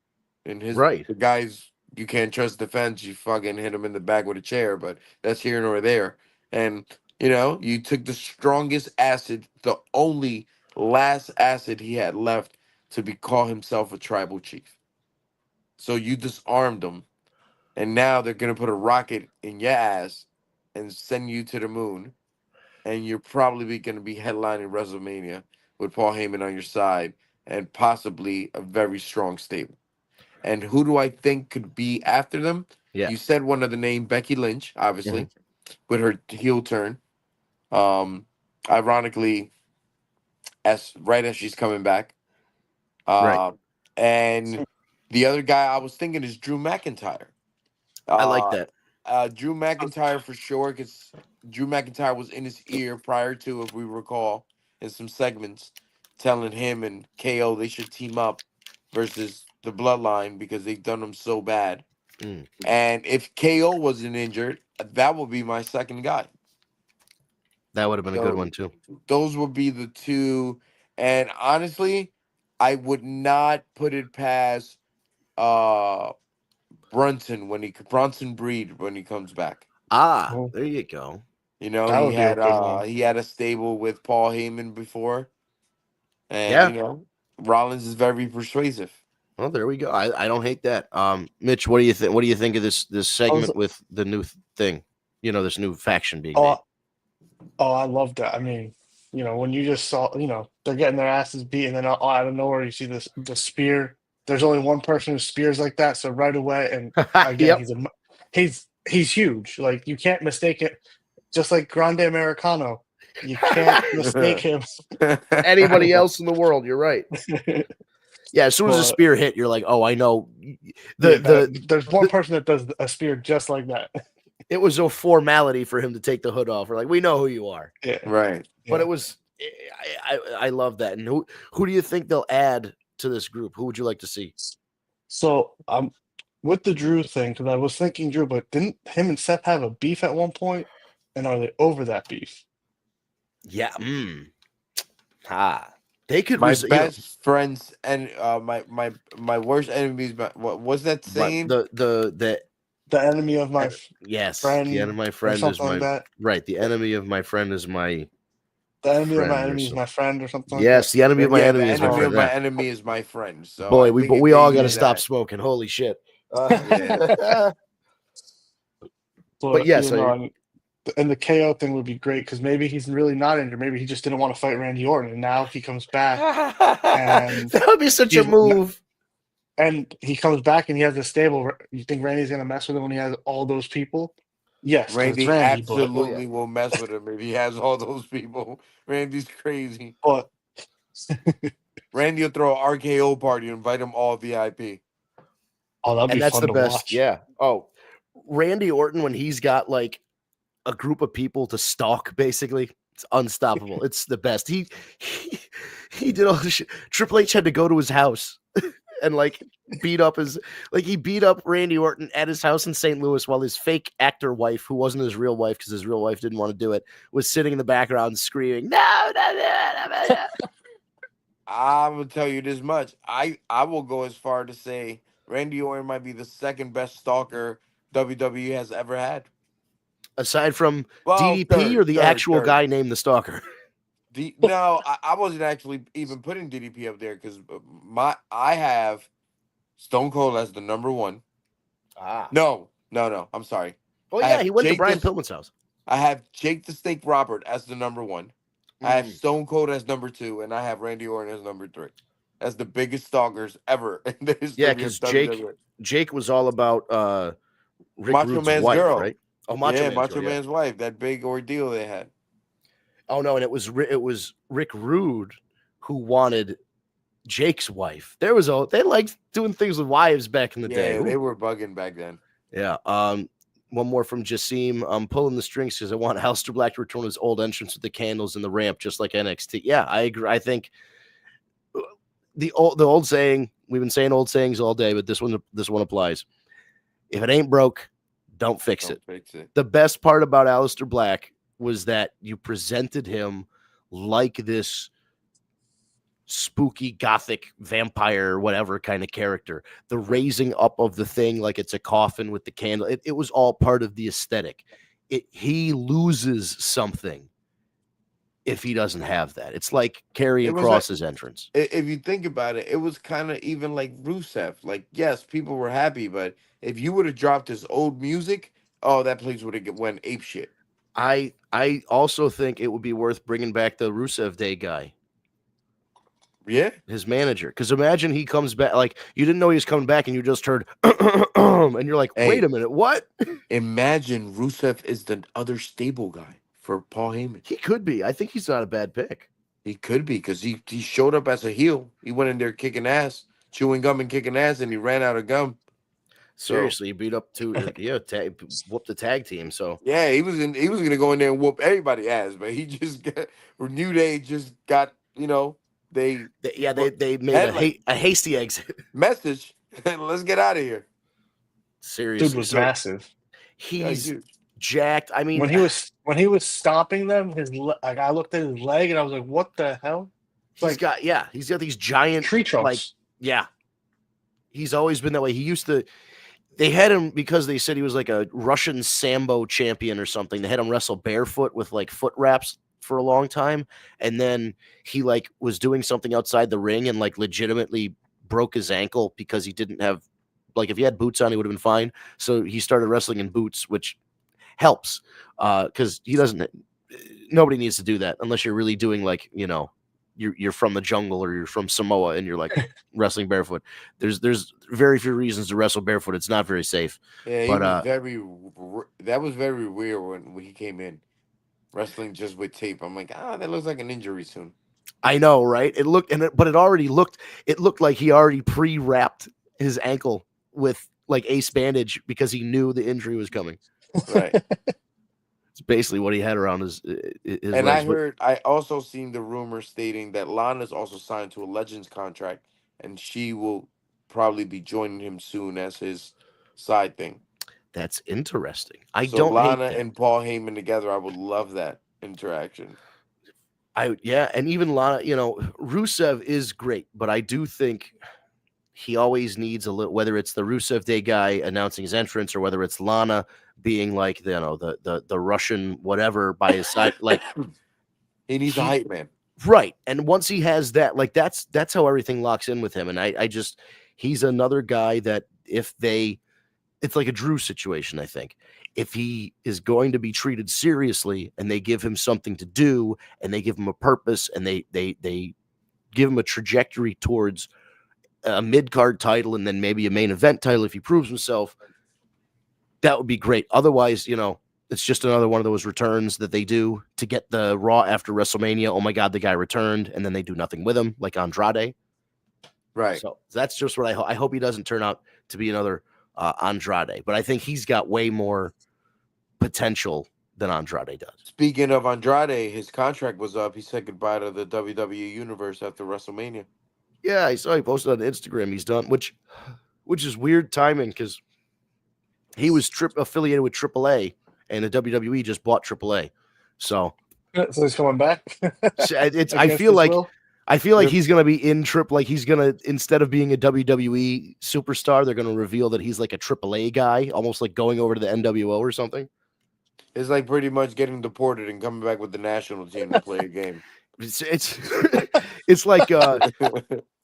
the guys you can't trust defense, you fucking hit him in the back with a chair, but that's here nor there. And, you took the strongest acid, the only last acid he had left to call himself a tribal chief. So you disarmed him, and now they're going to put a rocket in your ass and send you to the moon, and you're probably going to be headlining WrestleMania with Paul Heyman on your side and possibly a very strong stable. And who do I think could be after them? Yeah. You said one of the name, Becky Lynch, obviously, with her heel turn. Ironically, as she's coming back. And the other guy I was thinking is Drew McIntyre. I like that. Drew McIntyre for sure, because Drew McIntyre was in his ear prior to, if we recall, in some segments, telling him and KO they should team up versus the Bloodline because they've done them so bad. And if KO wasn't injured, that would be my second guy. That would have been a good one too. Those would be the two. And honestly, I would not put it past Bronson Breed when he comes back. There you go. He had a stable with Paul Heyman before. And Rollins is very persuasive. Well, there we go. I don't hate that. Mitch, what do you think? What do you think of this segment with the new thing? This new faction being made. I love that. I mean, when you just saw, they're getting their asses beat, and then out of nowhere you see the spear. There's only one person who spears like that, so right away, and again, he's huge. Like, you can't mistake it. Just like Grande Americano, you can't mistake him. Anybody else in the world, you're right. Yeah, as soon as a spear hit, you're like, oh, I know. There's one person that does a spear just like that. It was a formality for him to take the hood off. We're like, we know who you are. Yeah. Right. But it was, I love that. And who do you think they'll add to this group? Who would you like to see? So with the Drew thing, because I was thinking Drew, but didn't him and Seth have a beef at one point? And are they over that beef? Yeah. They could. My best friends and my worst enemies. What was that saying? The enemy of my friend. The enemy of my friend is my right. The enemy of my friend is my. The enemy of my enemy is my friend, or something. Yes, the enemy of my enemy is my friend. My enemy is my friend. So boy, we all got to stop smoking. Holy shit! But yes, and the KO thing would be great because maybe he's really not injured. Maybe he just didn't want to fight Randy Orton, and now he comes back. And that would be such a move. And he comes back and he has a stable. You think Randy's going to mess with him when he has all those people? Yes, Randy absolutely will mess with him if he has all those people. Randy's crazy. But Randy will throw an RKO party and invite them all VIP. Oh, that'd be that's fun the to best. watch. Yeah. Oh, Randy Orton when he's got like a group of people to stalk, basically. It's unstoppable. It's the best. He did all this shit. Triple H had to go to his house and like beat up he beat up Randy Orton at his house in St. Louis while his fake actor wife, who wasn't his real wife because his real wife didn't want to do it, was sitting in the background screaming, "No, no, no, no, no." I will tell you this much. I will go as far to say Randy Orton might be the second best stalker WWE has ever had. Aside from Well, DDP or the actual third. guy named the Stalker? No, I wasn't actually even putting DDP up there because I have Stone Cold as the number one. No. I'm sorry. Oh yeah, he went to Brian Pillman's house. I have Jake the Snake Robert as the number one. I have Stone Cold as number two, and I have Randy Orton as number three. As the biggest stalkers ever. Yeah, because Jake was all about Rick Macho Rude's Man's wife, girl. right? Oh, Macho Man's wife. That big ordeal they had. Oh no, and it was Rick Rude who wanted Jake's wife. They liked doing things with wives back in the day. Yeah, they were bugging back then. Yeah. One more from Jassim. I'm pulling the strings because I want Aleister Black to return his old entrance with the candles and the ramp, just like NXT. Yeah, I agree. I think the old saying, we've been saying old sayings all day, but this one applies. If it ain't broke, don't fix it. The best part about Aleister Black was that you presented him like this spooky gothic vampire, whatever kind of character. The raising up of the thing like it's a coffin with the candle. It was all part of the aesthetic. He loses something if he doesn't have that. It's like Karrion Kross's entrance. If you think about it, it was kind of even like Rusev. Like, yes, people were happy, but if you would have dropped his old music, oh, that place would have went apeshit. I also think it would be worth bringing back the Rusev Day guy. Yeah, his manager. Because imagine he comes back, like you didn't know he was coming back, and you just heard, and you're like, wait a minute, what? Imagine Rusev is the other stable guy for Paul Heyman. He could be. I think he's not a bad pick. He could be because he showed up as a heel. He went in there kicking ass, chewing gum and kicking ass, and he ran out of gum. Seriously, he beat up whooped the tag team. So yeah, he was gonna go in there and whoop everybody ass, but he just got New Day just got They made a hasty exit. Message. Let's get out of here. Seriously, dude was massive. He's jacked. I mean, when he was stomping them, I looked at his leg and I was like, "What the hell?" He's got these giant tree trunks. He's always been that way. He used to. They had him because they said he was like a Russian Sambo champion or something. They had him wrestle barefoot with like foot wraps for a long time, and then he like was doing something outside the ring and like legitimately broke his ankle because he didn't have, like, if he had boots on he would have been fine, so he started wrestling in boots, which helps because nobody needs to do that unless you're really doing like you're from the jungle or you're from Samoa and you're like wrestling barefoot. There's very few reasons to wrestle barefoot. It's not very safe. Yeah, that was very weird when he came in wrestling just with tape. I'm like, that looks like an injury soon. I know, right? It looked like he already pre-wrapped his ankle with like ace bandage because he knew the injury was coming. Right. It's basically what he had around his and legs. I also seen the rumor stating that Lana's also signed to a Legends contract, and she will probably be joining him soon as his side thing. That's interesting. Lana and Paul Heyman together, I would love that interaction. And even Lana, Rusev is great, but I do think he always needs a little, whether it's the Rusev Day guy announcing his entrance or whether it's Lana being like the Russian whatever by his side, like he needs a hype man, right? And once he has that, like that's how everything locks in with him. And he's another guy that it's like a Drew situation. I think if he is going to be treated seriously and they give him something to do and they give him a purpose and they give him a trajectory towards a mid-card title and then maybe a main event title if he proves himself, that would be great. Otherwise, it's just another one of those returns that they do to get the Raw after WrestleMania. Oh my God, the guy returned, and then they do nothing with him, like Andrade. Right. So that's just what I hope he doesn't turn out to be another Andrade. But I think he's got way more potential than Andrade does. Speaking of Andrade, his contract was up. He said goodbye to the WWE Universe after WrestleMania. Yeah, I saw he posted on Instagram he's done, which is weird timing because he was affiliated with AAA, and the WWE just bought AAA. So he's coming back. I feel like he's gonna be in he's gonna, instead of being a WWE superstar, they're gonna reveal that he's like a AAA guy, almost like going over to the NWO or something. It's like pretty much getting deported and coming back with the national team to play a game. It's like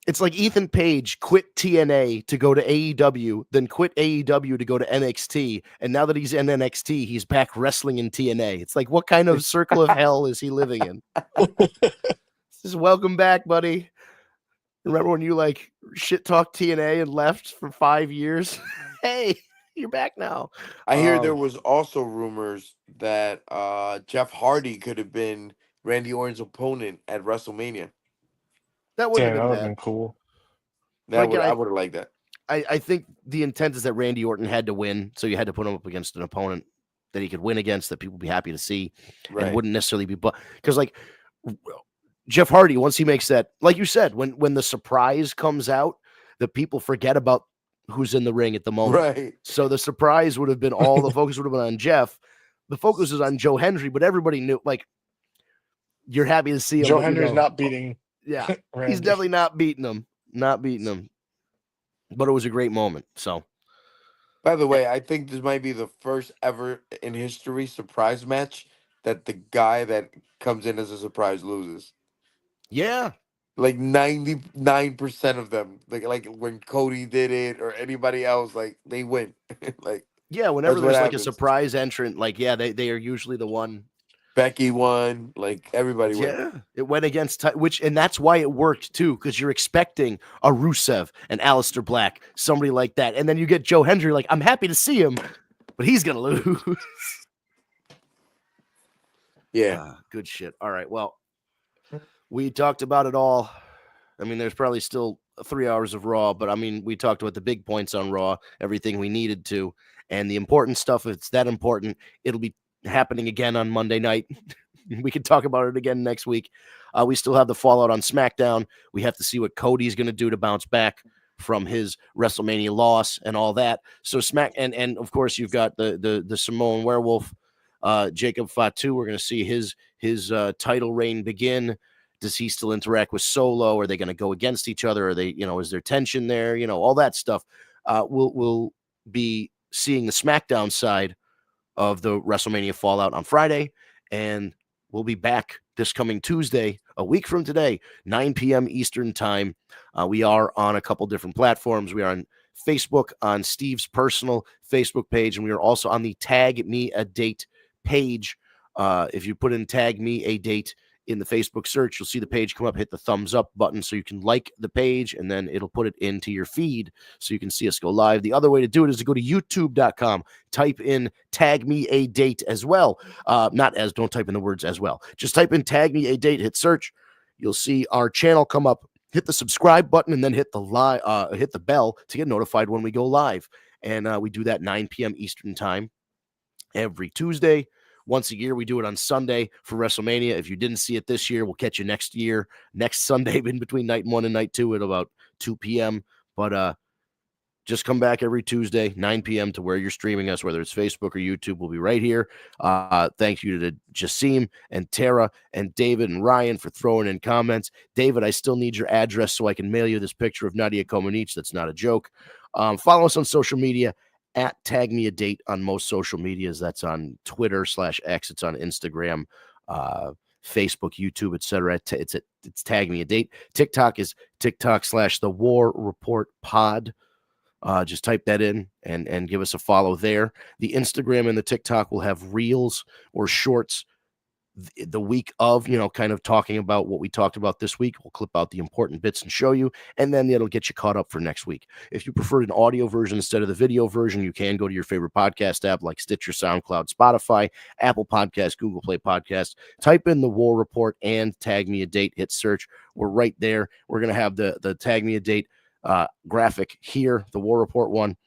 it's like Ethan Page quit TNA to go to AEW, then quit AEW to go to NXT, and now that he's in NXT, he's back wrestling in TNA. It's like, what kind of circle of hell is he living in? Just welcome back, buddy. Remember when you like shit talked TNA and left for 5 years? Hey, you're back now. I hear there was also rumors that Jeff Hardy could have been Randy Orton's opponent at WrestleMania. That would have been cool. I would have liked that. I think the intent is that Randy Orton had to win, so you had to put him up against an opponent that he could win against, that people would be happy to see, and wouldn't necessarily be, because like Jeff Hardy, once he makes that, like you said, when the surprise comes out, the people forget about who's in the ring at the moment. Right. So the surprise would have been, all the focus would have been on Jeff. The focus is on Joe Hendry, but everybody knew, like, you're happy to see him. Joe Hendry's not beating. Yeah, he's definitely not beating him. Not beating him. But it was a great moment. So, by the way, I think this might be the first ever in history surprise match that the guy that comes in as a surprise loses. Yeah. Like 99% of them. Like when Cody did it or anybody else, like they win. Like, yeah, whenever there's like a surprise entrant, like, yeah, they are usually the one. Becky won, like everybody won. Yeah, it went against and that's why it worked too, because you're expecting a Rusev and Aleister Black, somebody like that, and then you get Joe Hendry. Like, I'm happy to see him, but he's gonna lose. Yeah, good shit. All right, well, we talked about it all. I mean, there's probably still 3 hours of Raw, but I mean, we talked about the big points on Raw, everything we needed to, and the important stuff. If it's that important, it'll be happening again on Monday night. We can talk about it again next week. We still have the fallout on SmackDown. We have to see what Cody's going to do to bounce back from his WrestleMania loss and all that. So and of course you've got the Samoan Werewolf, Jacob Fatu. We're going to see his title reign begin. Does he still interact with Solo? Are they going to go against each other? Are they, is there tension there? All that stuff. We'll be seeing the SmackDown side of the WrestleMania fallout on Friday, and we'll be back this coming Tuesday, a week from today, 9 p.m. Eastern time. We are on a couple different platforms. We are on Facebook, on Steve's personal Facebook page, and we are also on the Tag Me a Date page. If you put in Tag Me a Date in the Facebook search, you'll see the page come up. Hit the thumbs up button so you can like the page, and then it'll put it into your feed so you can see us go live. The other way to do it is to go to youtube.com, type in Tag Me a Date as well. Don't type in the words as well. Just type in Tag Me a Date, hit search. You'll see our channel come up. Hit the subscribe button and then hit the bell to get notified when we go live. And we do that 9 p.m. Eastern time every Tuesday. Once a year, we do it on Sunday for WrestleMania. If you didn't see it this year, we'll catch you next year, next Sunday, in between night 1 and night 2 at about 2 p.m. But just come back every Tuesday, 9 p.m. to where you're streaming us, whether it's Facebook or YouTube. We'll be right here. Thank you to Jasim and Tara and David and Ryan for throwing in comments. David, I still need your address so I can mail you this picture of Nadia Comaneci. That's not a joke. Follow us on social media at Tag Me a Date on most social medias. That's on Twitter /X. It's on Instagram, Facebook, YouTube, etc. It's Tag Me a Date. TikTok is TikTok / The War Report Pod. Just type that in and give us a follow there. The Instagram and the TikTok will have reels or shorts the week of, kind of talking about what we talked about this week. We'll clip out the important bits and show you, and then it'll get you caught up for next week. If you prefer an audio version instead of the video version, you can go to your favorite podcast app like Stitcher, SoundCloud, Spotify, Apple Podcasts, Google Play Podcasts. Type in The War Report and Tag Me a Date. Hit search. We're right there. We're going to have the Tag Me a Date graphic here, the War Report one.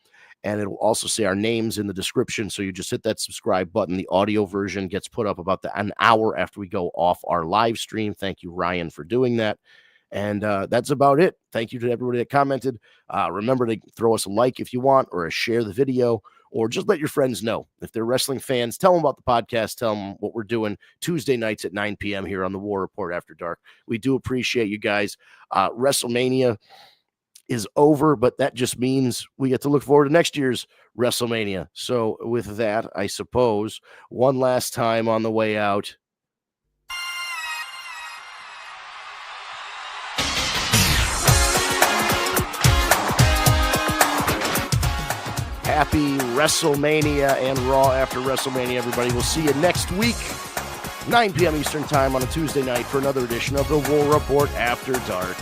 and it'll also say our names in the description. So you just hit that subscribe button. The audio version gets put up about an hour after we go off our live stream. Thank you, Ryan, for doing that. And that's about it. Thank you to everybody that commented. Remember to throw us a like if you want, or share the video, or just let your friends know. If they're wrestling fans, tell them about the podcast. Tell them what we're doing Tuesday nights at 9 p.m. here on the War Report After Dark. We do appreciate you guys. WrestleMania is over, but that just means we get to look forward to next year's WrestleMania. So with that, I suppose, one last time on the way out, happy WrestleMania and Raw after WrestleMania, everybody. We'll see you next week, 9 p.m. Eastern Time on a Tuesday night for another edition of the War Report After Dark.